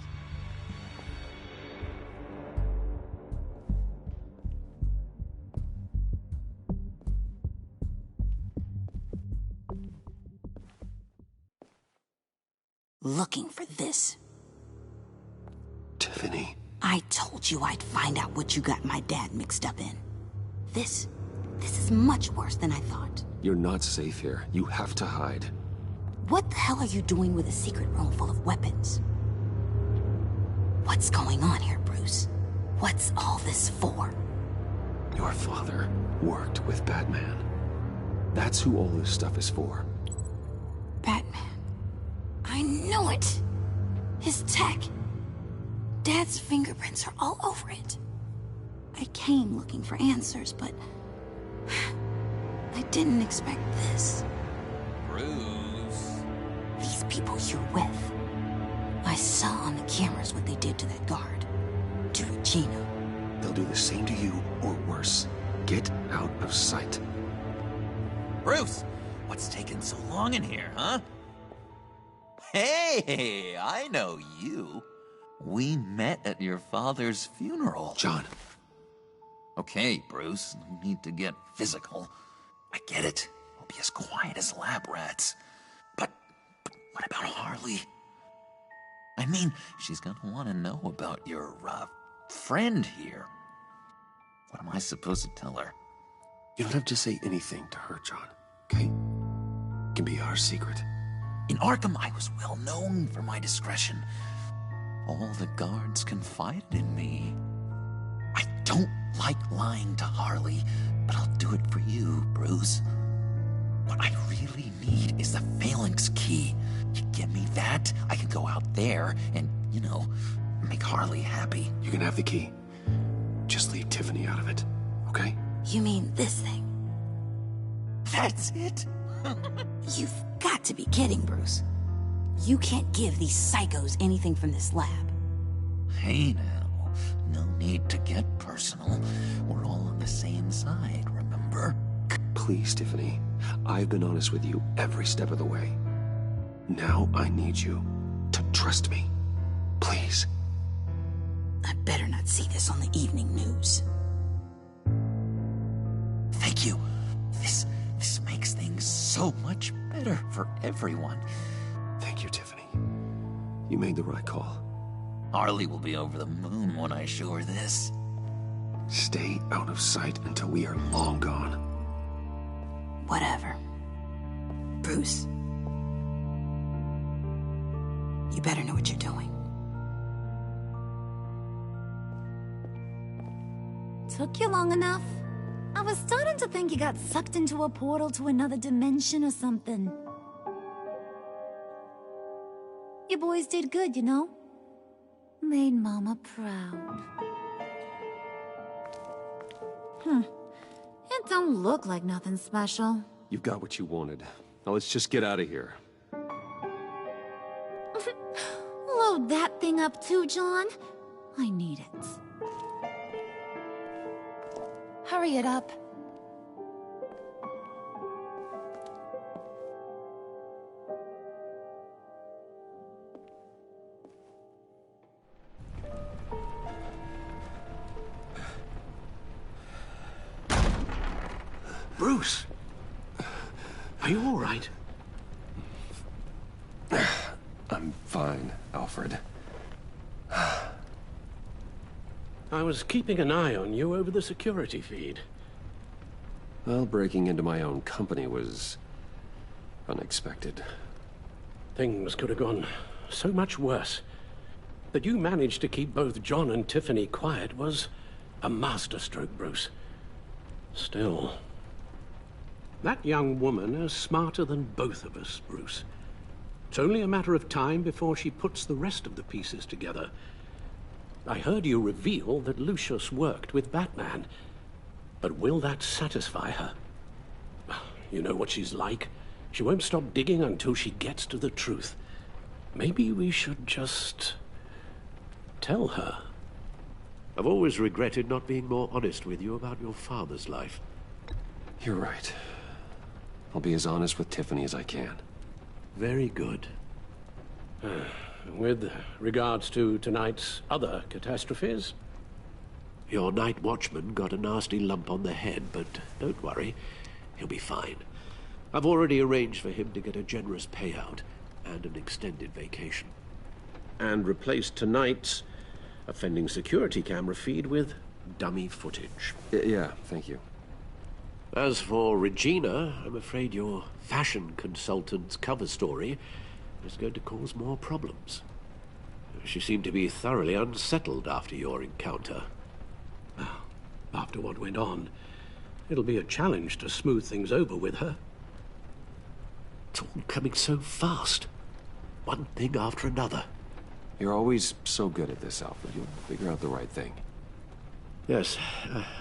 Looking for this. Tiffany. I told you I'd find out what you got my dad mixed up in. This is much worse than I thought. You're not safe here. You have to hide. What the hell are you doing with a secret room full of weapons? What's going on here, Bruce? What's all this for? Your father worked with Batman. That's who all this stuff is for. Batman. I knew it! His tech. Dad's fingerprints are all over it. I came looking for answers, but I didn't expect this. Bruce. These people you're with. I saw on the cameras what they did to that guard. To Regina. They'll do the same to you, or worse. Get out of sight. Bruce, what's taking so long in here, huh? Hey, I know you. We met at your father's funeral. John. Okay, Bruce, no need to get physical. I get it. We'll be as quiet as lab rats. But what about Harley? I mean, she's gonna want to know about your, friend here. What am I supposed to tell her? You don't have to say anything to her, John, okay? It can be our secret. In Arkham, I was well known for my discretion. All the guards confided in me. I don't like lying to Harley, but I'll do it for you, Bruce. What I really need is the Phalanx key. You give me that, I can go out there and, make Harley happy. You can have the key. Just leave Tiffany out of it, okay? You mean this thing? That's it? You've got to be kidding, Bruce. You can't give these psychos anything from this lab. Hey now, no need to get personal. We're all on the same side, remember? Please, Tiffany. I've been honest with you every step of the way. Now I need you to trust me. Please. I better not see this on the evening news. Thank you. This makes things so much better for everyone. Thank you, Tiffany. You made the right call. Harley will be over the moon when I show her this. Stay out of sight until we are long gone. Whatever. Bruce. You better know what you're doing. Took you long enough? I was starting to think you got sucked into a portal to another dimension or something. You boys did good, you know? Made Mama proud. It don't look like nothing special. You've got what you wanted. Now let's just get out of here. Load that thing up too, John. I need it. Hurry it up. Bruce! Are you all right? I'm fine, Alfred. I was keeping an eye on you over the security feed. Well, breaking into my own company was unexpected. Things could have gone so much worse. That you managed to keep both John and Tiffany quiet was a masterstroke, Bruce. Still, that young woman is smarter than both of us, Bruce. It's only a matter of time before she puts the rest of the pieces together. I heard you reveal that Lucius worked with Batman. But will that satisfy her? You know what she's like. She won't stop digging until she gets to the truth. Maybe we should just tell her. I've always regretted not being more honest with you about your father's life. You're right. I'll be as honest with Tiffany as I can. Very good. With regards to tonight's other catastrophes? Your night watchman got a nasty lump on the head, but don't worry, he'll be fine. I've already arranged for him to get a generous payout and an extended vacation. And replaced tonight's offending security camera feed with dummy footage. Yeah, thank you. As for Regina, I'm afraid your fashion consultant's cover story is going to cause more problems. She seemed to be thoroughly unsettled after your encounter. Well, after what went on, it'll be a challenge to smooth things over with her. It's all coming so fast. One thing after another. You're always so good at this, Alfred. You'll figure out the right thing. Yes,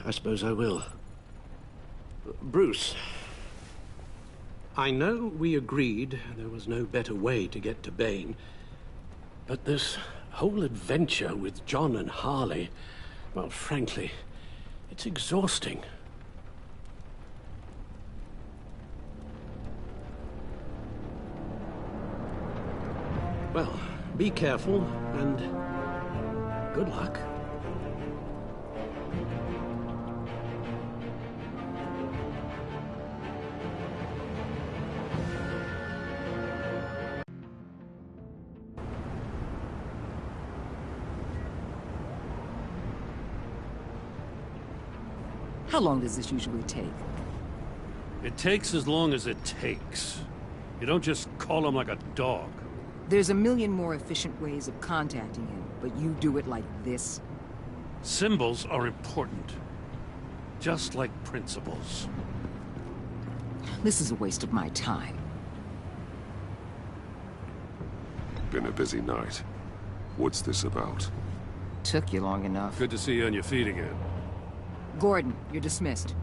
I suppose I will. Bruce. I know we agreed there was no better way to get to Bane, but this whole adventure with John and Harley, well, frankly, it's exhausting. Well, be careful, and good luck. How long does this usually take? It takes as long as it takes. You don't just call him like a dog. There's a million more efficient ways of contacting him, but you do it like this? Symbols are important. Just like principles. This is a waste of my time. Been a busy night. What's this about? Took you long enough. Good to see you on your feet again. Gordon, you're dismissed.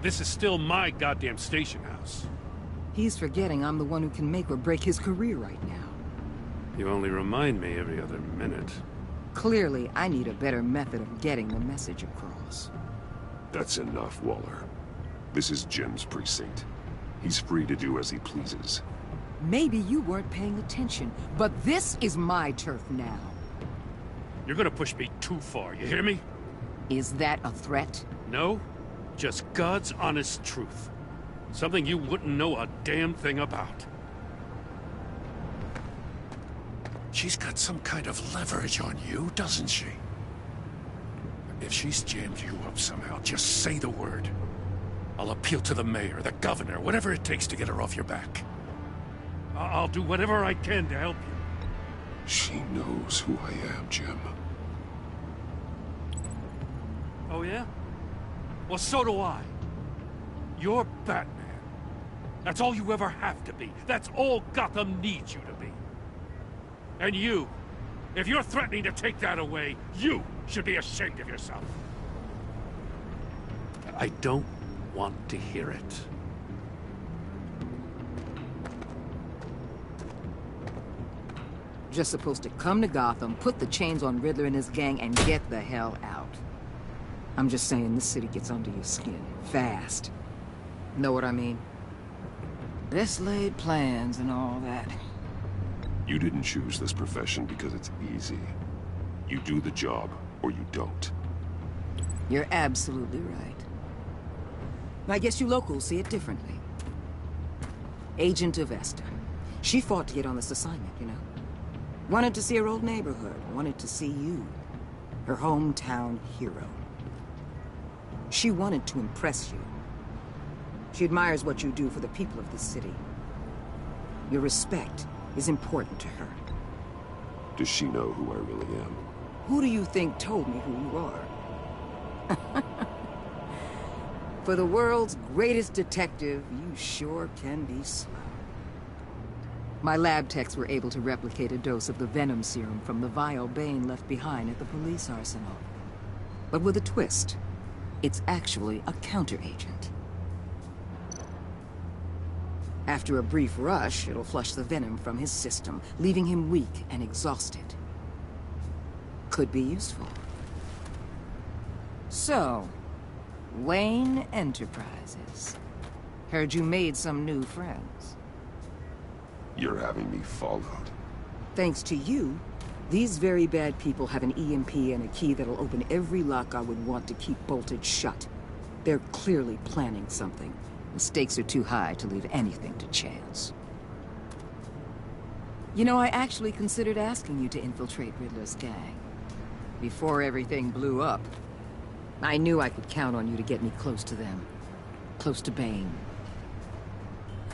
This is still my goddamn station house. He's forgetting I'm the one who can make or break his career right now. You only remind me every other minute. Clearly, I need a better method of getting the message across. That's enough, Waller. This is Jim's precinct. He's free to do as he pleases. Maybe you weren't paying attention, but this is my turf now. You're gonna push me too far, you hear me? Is that a threat? No, just God's honest truth. Something you wouldn't know a damn thing about. She's got some kind of leverage on you, doesn't she? If she's jammed you up somehow, just say the word. I'll appeal to the mayor, the governor, whatever it takes to get her off your back. I'll do whatever I can to help you. She knows who I am, Jim. Oh, yeah? Well, so do I. You're Batman. That's all you ever have to be. That's all Gotham needs you to be. And you, if you're threatening to take that away, you should be ashamed of yourself. I don't want to hear it. Just supposed to come to Gotham, put the chains on Riddler and his gang, and get the hell out. I'm just saying, this city gets under your skin. Fast. Know what I mean? Best laid plans and all that. You didn't choose this profession because it's easy. You do the job, or you don't. You're absolutely right. I guess you locals see it differently. Agent Avesta. She fought to get on this assignment, you know? Wanted to see her old neighborhood. Wanted to see you. Her hometown hero. She wanted to impress you. She admires what you do for the people of this city. Your respect is important to her. Does she know who I really am? Who do you think told me who you are? For the world's greatest detective, you sure can be slow. My lab techs were able to replicate a dose of the venom serum from the vial Bane left behind at the police arsenal. But with a twist. It's actually a counter-agent. After a brief rush, it'll flush the venom from his system, leaving him weak and exhausted. Could be useful. So, Wayne Enterprises. Heard you made some new friends. You're having me followed. Thanks to you, these very bad people have an EMP and a key that'll open every lock I would want to keep bolted shut. They're clearly planning something. The stakes are too high to leave anything to chance. You know, I actually considered asking you to infiltrate Riddler's gang. Before everything blew up. I knew I could count on you to get me close to them. Close to Bane.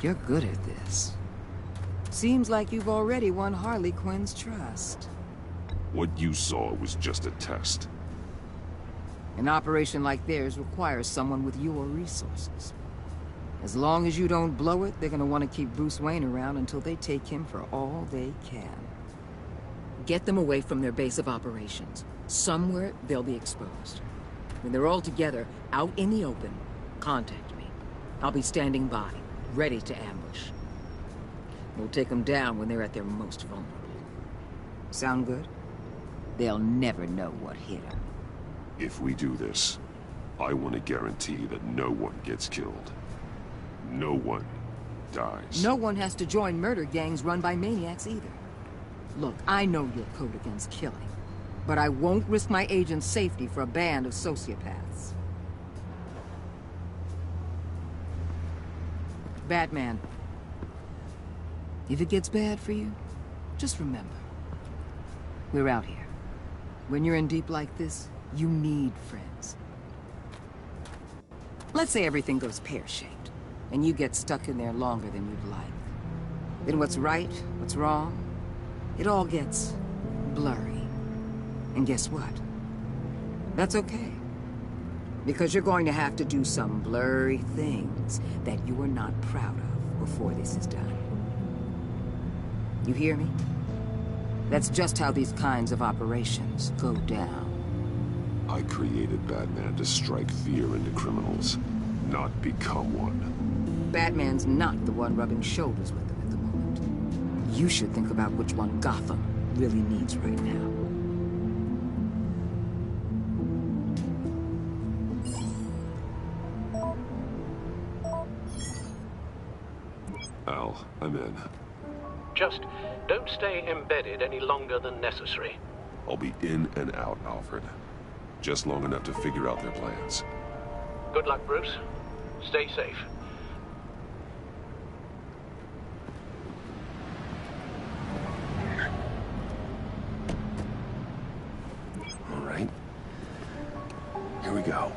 You're good at this. Seems like you've already won Harley Quinn's trust. What you saw was just a test. An operation like theirs requires someone with your resources. As long as you don't blow it, they're gonna want to keep Bruce Wayne around until they take him for all they can. Get them away from their base of operations. Somewhere they'll be exposed. When they're all together, out in the open, contact me. I'll be standing by, ready to ambush. We'll take them down when they're at their most vulnerable. Sound good? They'll never know what hit them. If we do this, I want to guarantee that no one gets killed. No one dies. No one has to join murder gangs run by maniacs either. Look, I know your code against killing, but I won't risk my agent's safety for a band of sociopaths. Batman. If it gets bad for you, just remember, we're out here. When you're in deep like this, you need friends. Let's say everything goes pear-shaped, and you get stuck in there longer than you'd like. Then what's right, what's wrong, it all gets blurry. And guess what? That's okay. Because you're going to have to do some blurry things that you are not proud of before this is done. You hear me? That's just how these kinds of operations go down. I created Batman to strike fear into criminals, not become one. Batman's not the one rubbing shoulders with them at the moment. You should think about which one Gotham really needs right now. Al, I'm in. Just don't stay embedded any longer than necessary. I'll be in and out, Alfred. Just long enough to figure out their plans. Good luck, Bruce. Stay safe. All right. Here we go.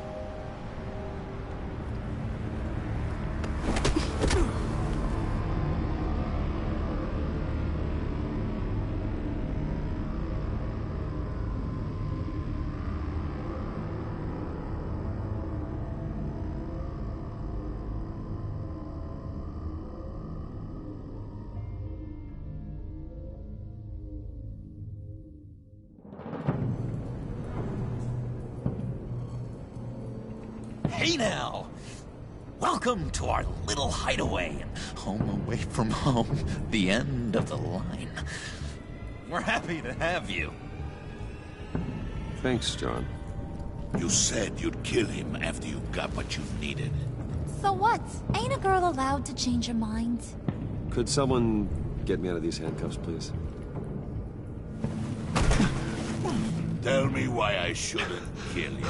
Hey now! Welcome to our little hideaway, home away from home, the end of the line. We're happy to have you. Thanks, John. You said you'd kill him after you got what you needed. So what? Ain't a girl allowed to change her mind? Could someone get me out of these handcuffs, please? Tell me why I shouldn't kill you.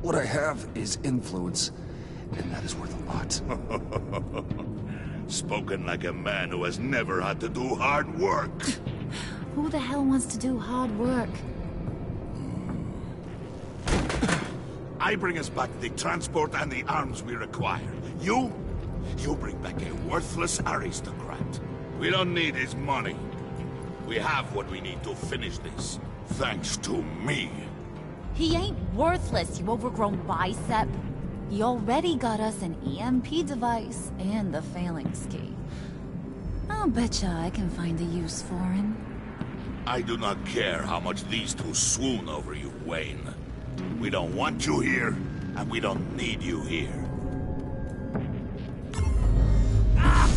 What I have is influence, and that is worth a lot. Spoken like a man who has never had to do hard work. Who the hell wants to do hard work? I bring us back the transport and the arms we require. You bring back a worthless aristocrat. We don't need his money. We have what we need to finish this, thanks to me. He ain't worthless, you overgrown bicep. He already got us an EMP device and the phalanx key. I'll betcha I can find a use for him. I do not care how much these two swoon over you, Wayne. We don't want you here, and we don't need you here. Ah!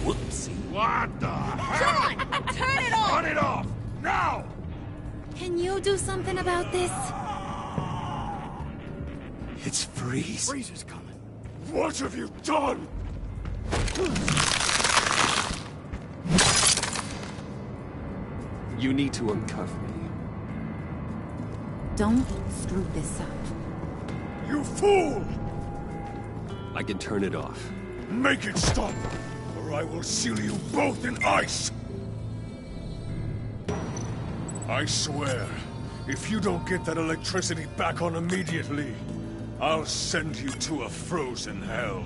Whoopsie. What the hell? John! Turn it off! Turn it off! Now! Can you do something about this? It's Freeze. Freeze is coming. What have you done? You need to uncuff me. Don't screw this up. You fool! I can turn it off. Make it stop, or I will seal you both in ice! I swear, if you don't get that electricity back on immediately, I'll send you to a frozen hell.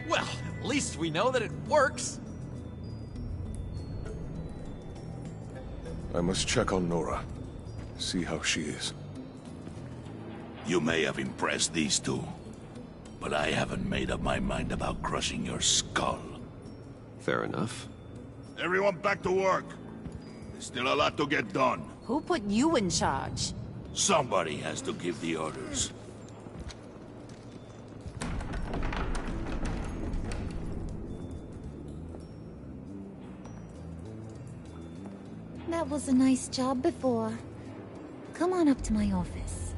Well, at least we know that it works. I must check on Nora. See how she is. You may have impressed these two, but I haven't made up my mind about crushing your skull. Fair enough. Everyone back to work. There's still a lot to get done. Who put you in charge? Somebody has to give the orders. That was a nice job before. Come on up to my office.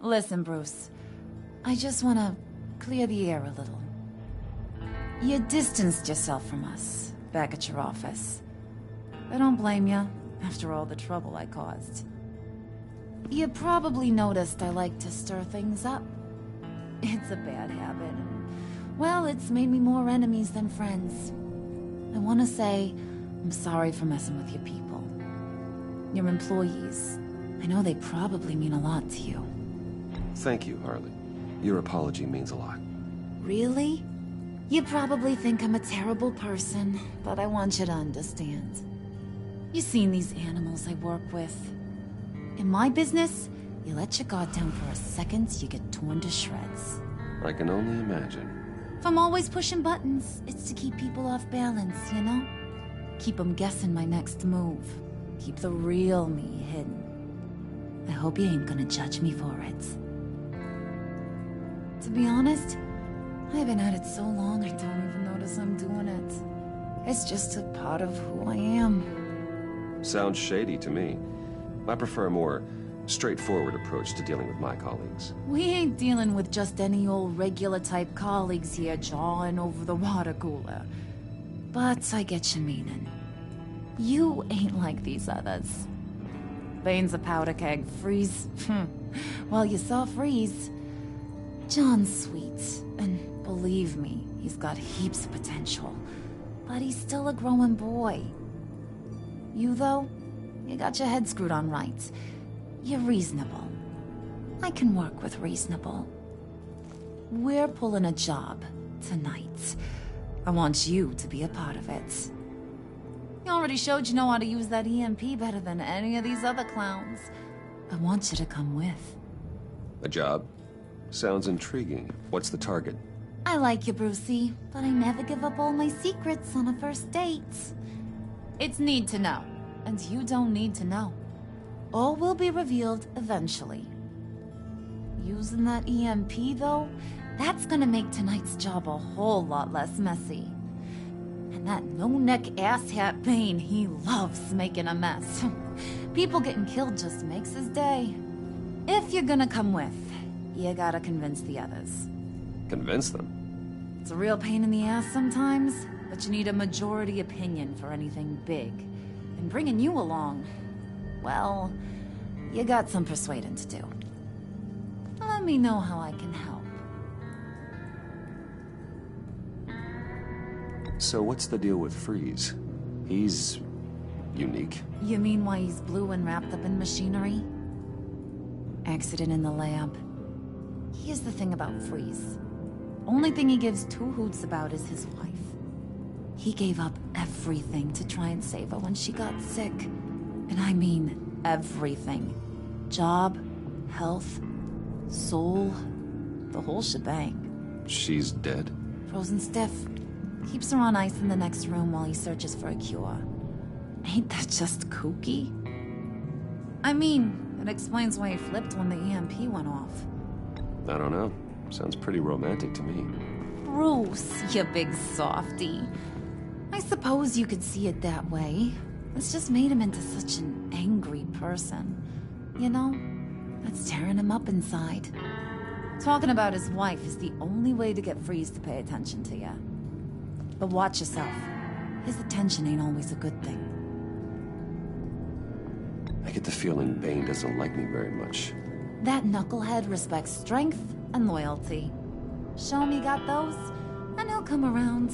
Listen, Bruce. I just want to clear the air a little. You distanced yourself from us, back at your office. I don't blame you, after all the trouble I caused. You probably noticed I like to stir things up. It's a bad habit, and, well, it's made me more enemies than friends. I want to say, I'm sorry for messing with your people. Your employees. I know they probably mean a lot to you. Thank you, Harley. Your apology means a lot. Really? You probably think I'm a terrible person, but I want you to understand. You've seen these animals I work with. In my business, you let your guard down for a second, you get torn to shreds. I can only imagine. If I'm always pushing buttons, it's to keep people off balance, you know? Keep them guessing my next move. Keep the real me hidden. I hope you ain't gonna judge me for it. To be honest, I've been at it so long I don't even notice I'm doing it. It's just a part of who I am. Sounds shady to me. I prefer more straightforward approach to dealing with my colleagues. We ain't dealing with just any old regular type colleagues here jawing over the water cooler. But I get your meaning. You ain't like these others. Bane's a powder keg. Freeze. Well, you saw Freeze. John's sweet, and believe me, he's got heaps of potential. But he's still a growing boy. You, though, you got your head screwed on right. You're reasonable. I can work with reasonable. We're pulling a job tonight. I want you to be a part of it. You already showed you know how to use that EMP better than any of these other clowns. I want you to come with. A job? Sounds intriguing. What's the target? I like you, Brucey, but I never give up all my secrets on a first date. It's need to know, and you don't need to know. All will be revealed eventually. Using that EMP, though, that's gonna make tonight's job a whole lot less messy. And that no-neck asshat Bane, he loves making a mess. People getting killed just makes his day. If you're gonna come with, you gotta convince the others. Convince them? It's a real pain in the ass sometimes, but you need a majority opinion for anything big. And bringing you along, well, you got some persuading to do. Let me know how I can help. So what's the deal with Freeze? He's unique. You mean why he's blue and wrapped up in machinery? Accident in the lab. Here's the thing about Freeze. Only thing he gives two hoots about is his wife. He gave up everything to try and save her when she got sick. And I mean everything. Job, health, soul, the whole shebang. She's dead? Frozen stiff. Keeps her on ice in the next room while he searches for a cure. Ain't that just kooky? I mean, it explains why he flipped when the EMP went off. I don't know. Sounds pretty romantic to me. Bruce, you big softy. I suppose you could see it that way. It's just made him into such an angry person. You know, that's tearing him up inside. Talking about his wife is the only way to get Freeze to pay attention to you. But watch yourself. His attention ain't always a good thing. I get the feeling Bane doesn't like me very much. That knucklehead respects strength and loyalty. Show him you got those, and he'll come around.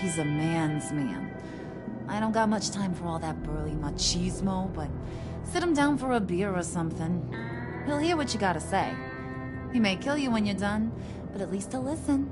He's a man's man. I don't got much time for all that burly machismo, but sit him down for a beer or something. He'll hear what you gotta say. He may kill you when you're done, but at least he'll listen.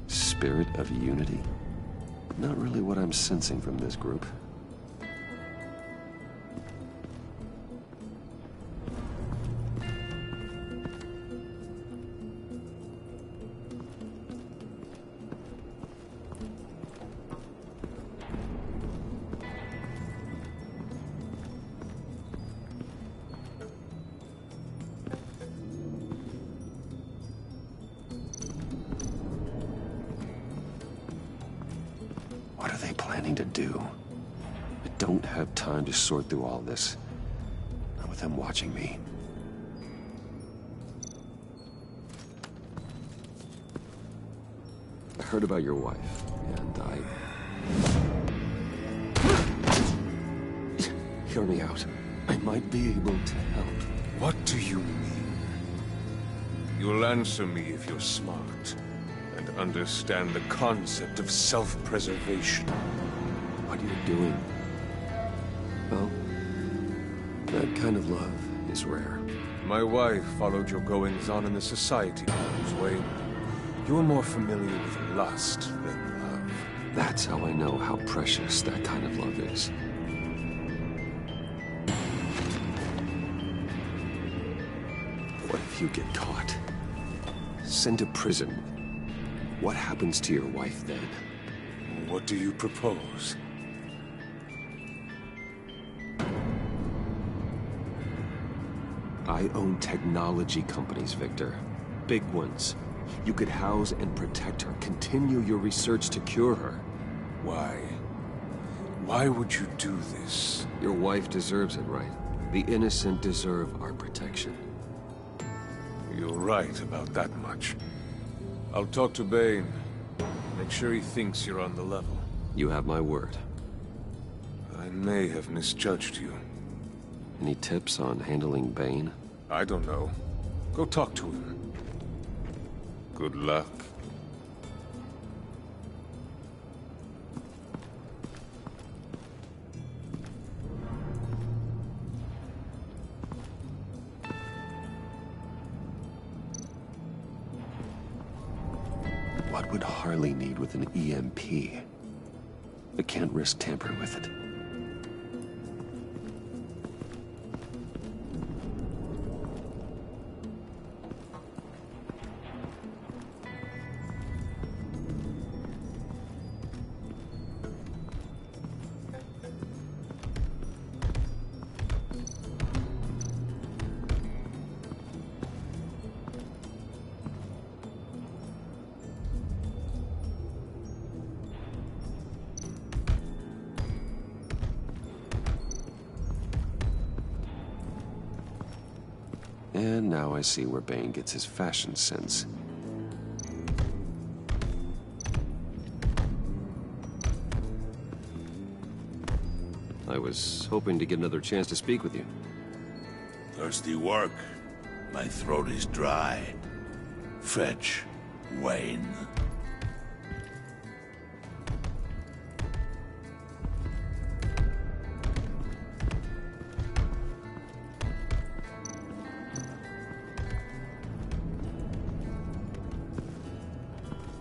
Spirit of unity? Not really what I'm sensing from this group. What are they planning to do? I don't have time to sort through all this. Not with them watching me. I heard about your wife, and Hear me out. I might be able to help. What do you mean? You'll answer me if you're smart. and understand the concept of self-preservation. What are you doing? Well, that kind of love is rare. My wife followed your goings-on in the society, Bruce Wayne. You are more familiar with lust than love. That's how I know how precious that kind of love is. What if you get caught? Sent to prison. What happens to your wife then? What do you propose? I own technology companies, Victor. Big ones. You could house and protect her, continue your research to cure her. Why? Why would you do this? Your wife deserves it, right? The innocent deserve our protection. You're right about that much. I'll talk to Bane. Make sure he thinks you're on the level. You have my word. I may have misjudged you. Any tips on handling Bane? I don't know. Go talk to him. Good luck. What would Harley need with an EMP? I can't risk tampering with it. And now I see where Bane gets his fashion sense. I was hoping to get another chance to speak with you. Thirsty work. My throat is dry. Fetch, Wayne.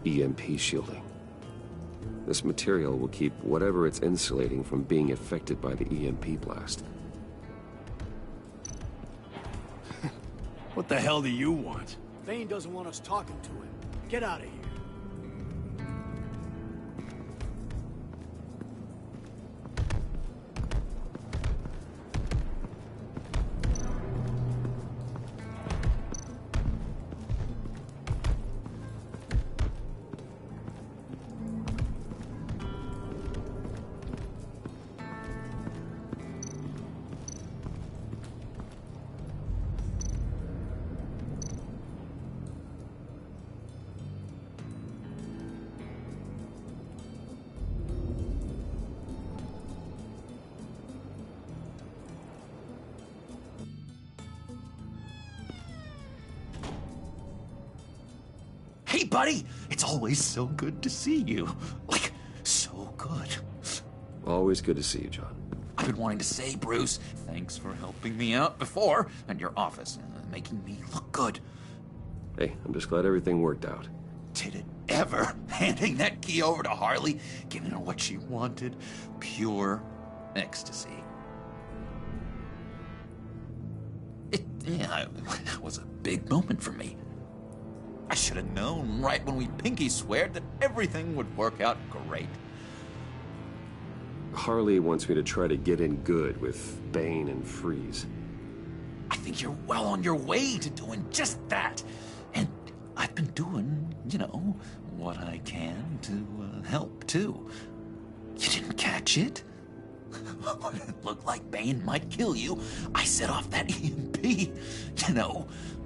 EMP shielding. This material will keep whatever it's insulating from being affected by the EMP blast. What the hell do you want? Bane doesn't want us talking to him. Get out of here. Hey, buddy! It's always so good to see you. Like, so good. Always good to see you, John. I've been wanting to say, Bruce, thanks for helping me out before, and your office, making me look good. Hey, I'm just glad everything worked out. Did it ever? Handing that key over to Harley, giving her what she wanted. Pure ecstasy. It was a big moment for me. I should have known right when we pinky sweared that everything would work out great. Harley wants me to try to get in good with Bane and Freeze. I think you're well on your way to doing just that. And I've been doing, what I can to help, too. You didn't catch it? When it looked like Bane might kill you, I set off that EMP,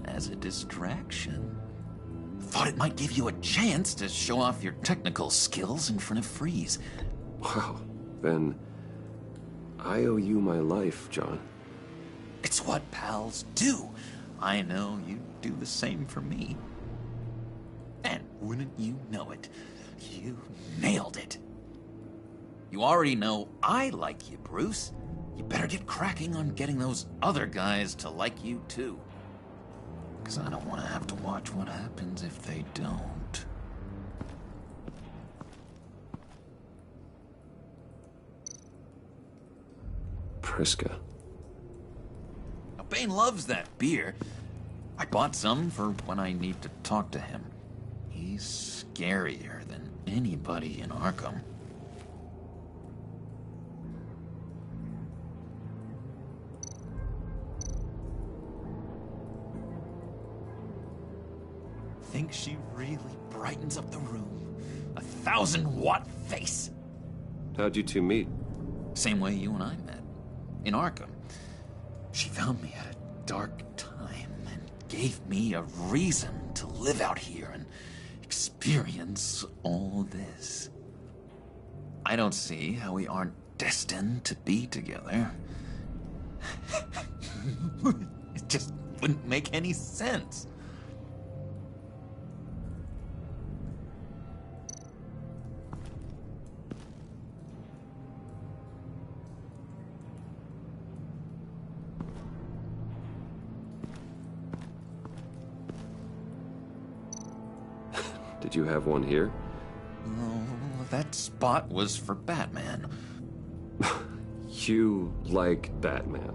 as a distraction. Thought it might give you a chance to show off your technical skills in front of Freeze. Wow, then I owe you my life, John. It's what pals do. I know you'd do the same for me. And wouldn't you know it, you nailed it. You already know I like you, Bruce. You better get cracking on getting those other guys to like you too. Because I don't want to have to watch what happens if they don't. Priska. Now, Bane loves that beer. I bought some for when I need to talk to him. He's scarier than anybody in Arkham. Think she really brightens up the room? 1,000-watt face. How'd you two meet? Same way you and I met. In Arkham. She found me at a dark time and gave me a reason to live out here and experience all this. I don't see how we aren't destined to be together. It just wouldn't make any sense. Did you have one here? Oh, that spot was for Batman. You like Batman?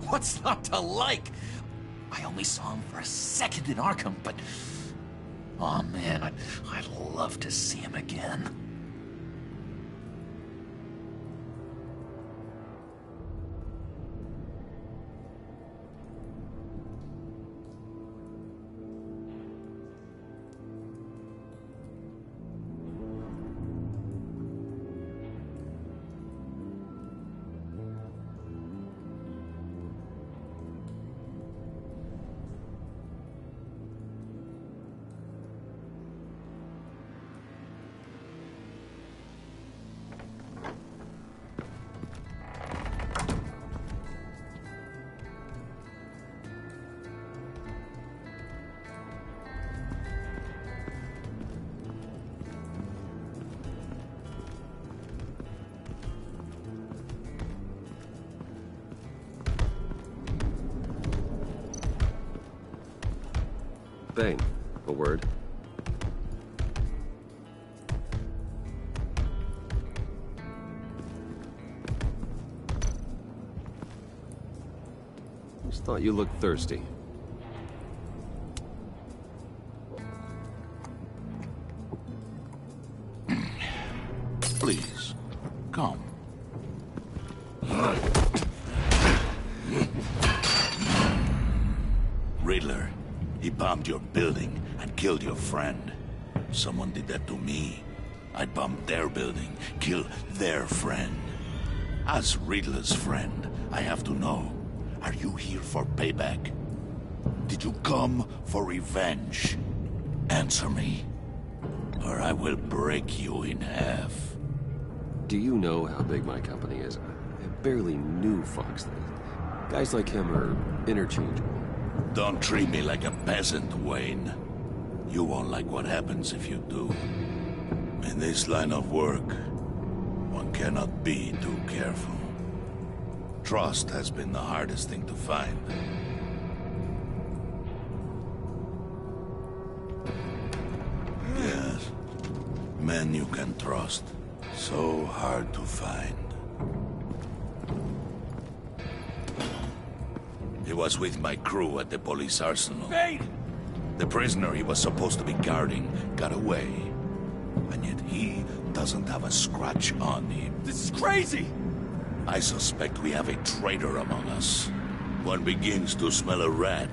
What's not to like? I only saw him for a second in Arkham, but... oh man, I'd love to see him again. Bane, a word. Just thought you looked thirsty. Please, come. Riddler. He bombed your building and killed your friend. Someone did that to me. I'd bomb their building, kill their friend. As Riddler's friend, I have to know, are you here for payback? Did you come for revenge? Answer me, or I will break you in half. Do you know how big my company is? I barely knew Foxley. Guys like him are interchangeable. Don't treat me like a peasant, Wayne. You won't like what happens if you do. In this line of work, one cannot be too careful. Trust has been the hardest thing to find. Yes, men you can trust. So hard to find. He was with my crew at the police arsenal. Bane! The prisoner he was supposed to be guarding got away. And yet he doesn't have a scratch on him. This is crazy! I suspect we have a traitor among us. One begins to smell a rat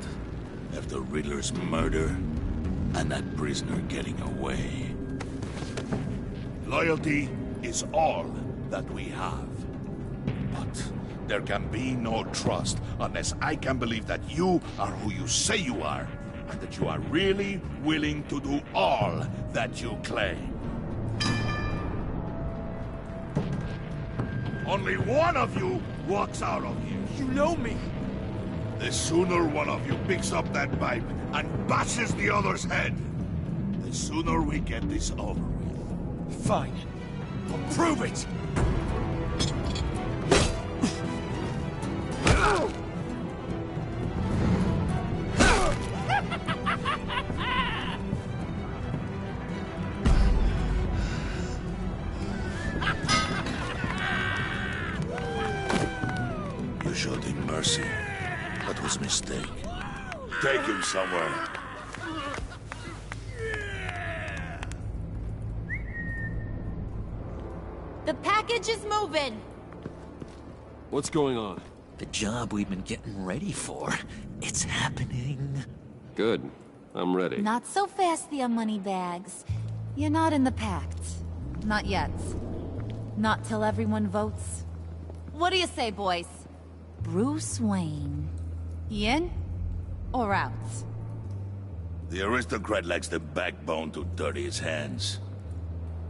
after Riddler's murder and that prisoner getting away. Loyalty is all that we have. But there can be no trust unless I can believe that you are who you say you are, and that you are really willing to do all that you claim. Only one of you walks out of here. You know me. The sooner one of you picks up that pipe and bashes the other's head, the sooner we get this over with. Fine. I'll prove it! You showed him mercy. That was a mistake. Take him somewhere. The package is moving. What's going on? The job we've been getting ready for. It's happening. Good. I'm ready. Not so fast, the Moneybags. You're not in the pact. Not yet. Not till everyone votes. What do you say, boys? Bruce Wayne. In or out? The aristocrat lacks the backbone to dirty his hands.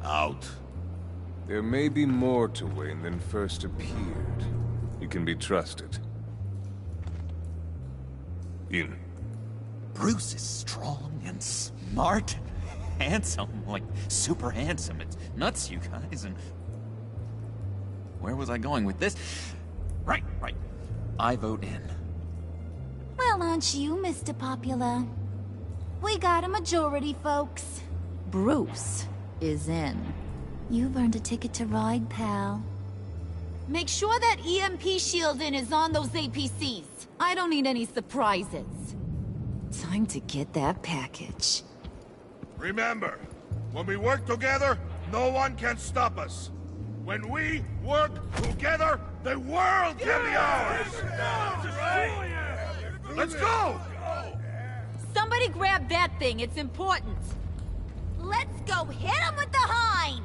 Out. There may be more to Wayne than first appeared. You can be trusted. In. Bruce is strong and smart and handsome, like super handsome. It's nuts, you guys, and... Where was I going with this? Right. I vote in. Well, aren't you, Mr. Popular? We got a majority, folks. Bruce is in. You've earned a ticket to ride, pal. Make sure that EMP shielding is on those APCs. I don't need any surprises. Time to get that package. Remember, when we work together, no one can stop us. When we work together, the world can be ours! Let's go! Somebody grab that thing, it's important. Let's go hit him with the hind!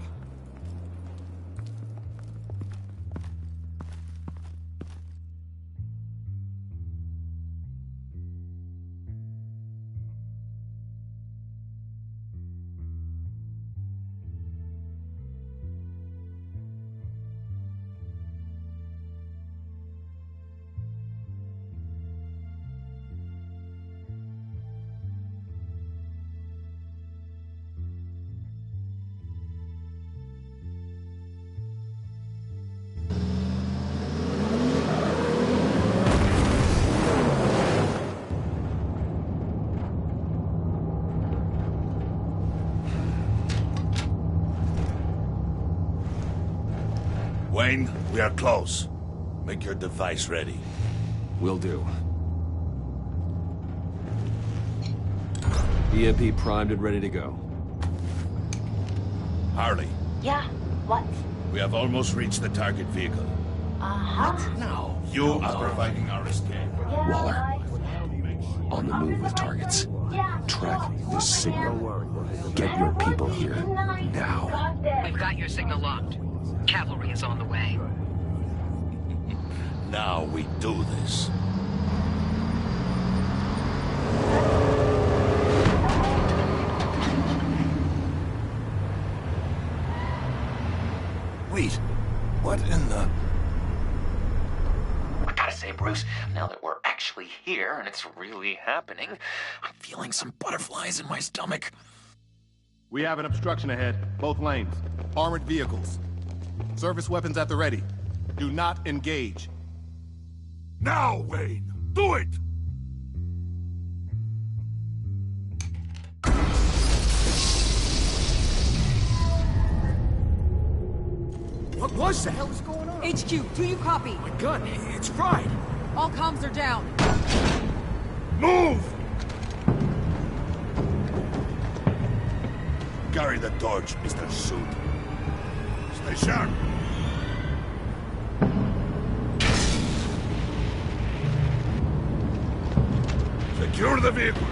Wayne, we are close. Make your device ready. Will do. EMP primed and ready to go. Harley, Yeah, what? we have almost reached the target vehicle. Uh-huh. Now, you are providing our escape. Waller, on the move with targets. Track this signal. Get your people here, now. We've got your signal locked. Cavalry is on the way. Now we do this. Wait, what in the... I gotta say, Bruce, now that we're actually here and it's really happening, I'm feeling some butterflies in my stomach. We have an obstruction ahead, both lanes. Armored vehicles. Service weapons at the ready. Do not engage. Now, Wayne! Do it! What was the hell is going on? HQ, do you copy? My gun, it's fried. All comms are down. Move! Carry the torch, Mr. Suit. Stay sharp. Secure the vehicle.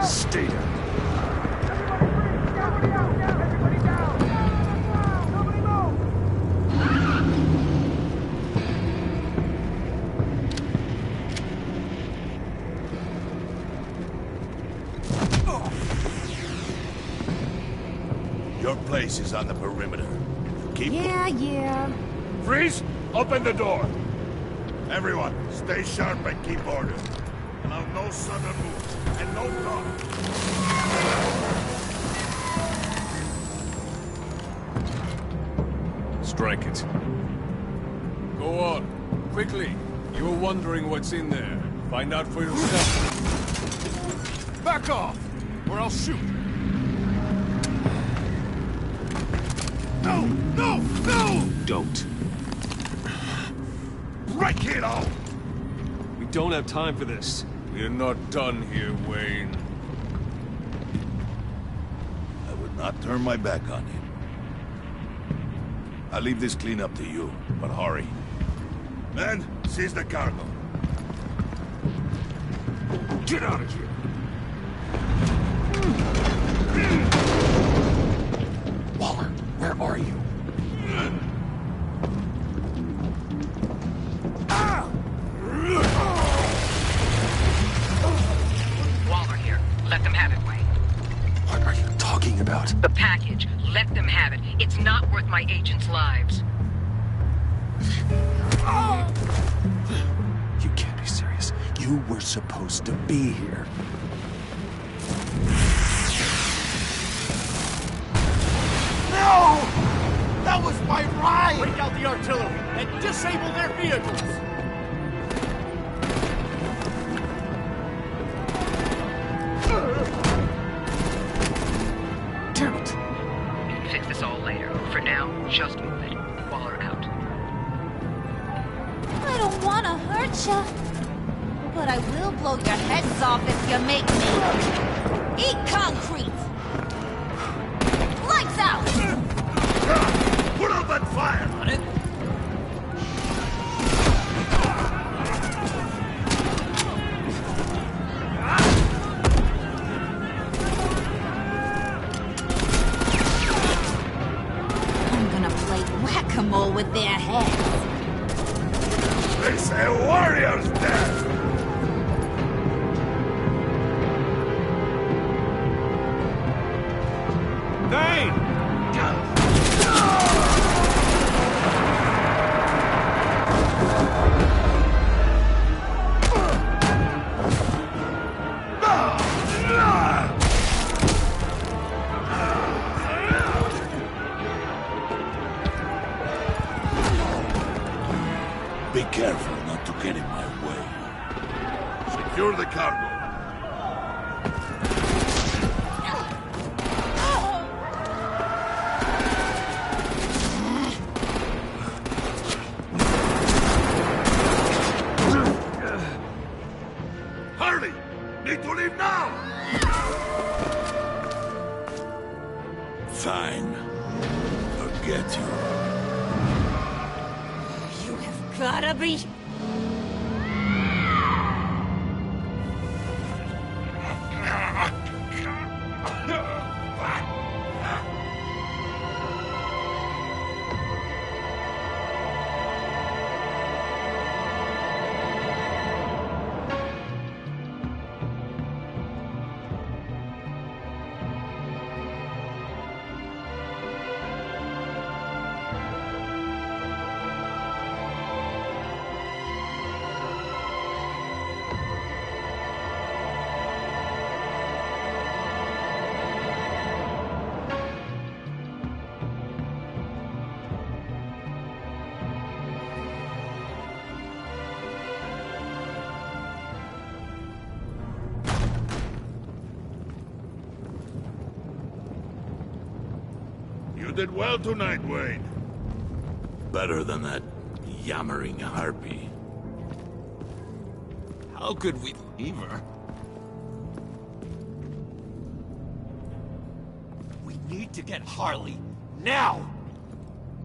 Stay down. Your place is on the perimeter. Keep Yeah. Freeze! Open the door! Everyone, stay sharp and keep order. Allow no sudden moves, and no talk. Strike it. Go on. Quickly. You're wondering what's in there. Find out for yourself. Back off, or I'll shoot. No! No! No! Don't. Right, kiddo! We don't have time for this. We're not done here, Wayne. I would not turn my back on him. I'll leave this cleanup to you, but hurry. Men, seize the cargo. Get out of here! Waller, where are you? Waller here. Let them have it, Wayne. What are you talking about? The package. Let them have it. It's not worth my agents' lives. You can't be serious. You were supposed to be here. No! That was my ride! Break out the artillery and disable their vehicles! Damn it! We can fix this all later. For now, just move it. Waller out. I don't want to hurt you, but I will blow your heads off if you make me. Eat concrete! Lights out! Put up that fire on it! I'm gonna play whack-a-mole with their heads. They say warrior's death! Dane! Be careful not to get in my way. Secure the cargo. Hurry! Need to leave now! Fine. Forget you. You have gotta be... You did well tonight, Wayne. Better than that yammering harpy. How could we leave her? We need to get Harley, now!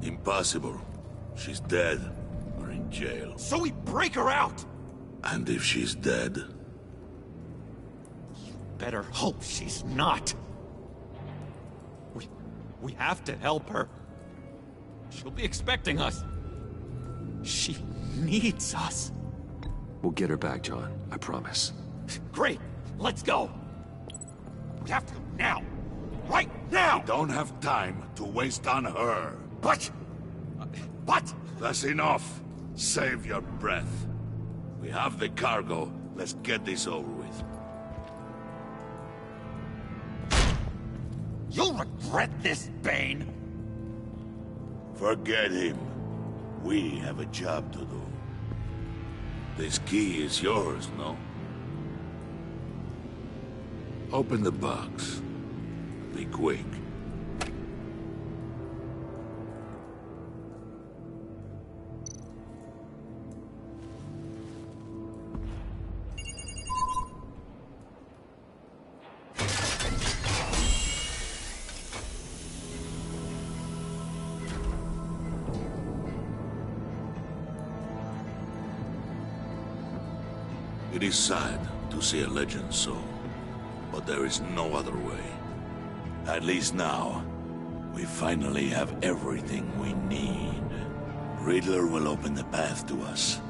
Impossible. She's dead, or in jail. So we break her out! And if she's dead... Better hope she's not. We have to help her. She'll be expecting us. She needs us. We'll get her back, John. I promise. Great. Let's go. We have to go now. Right now! We don't have time to waste on her. But... What? That's enough. Save your breath. We have the cargo. Let's get this over with. You'll regret this, Bane! Forget him. We have a job to do. This key is yours, no? Open the box. Be quick. It is sad to see a legend so, but there is no other way. At least now, we finally have everything we need. Riddler will open the path to us,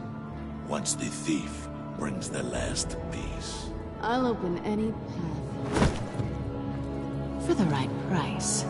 once the thief brings the last piece. I'll open any path for the right price.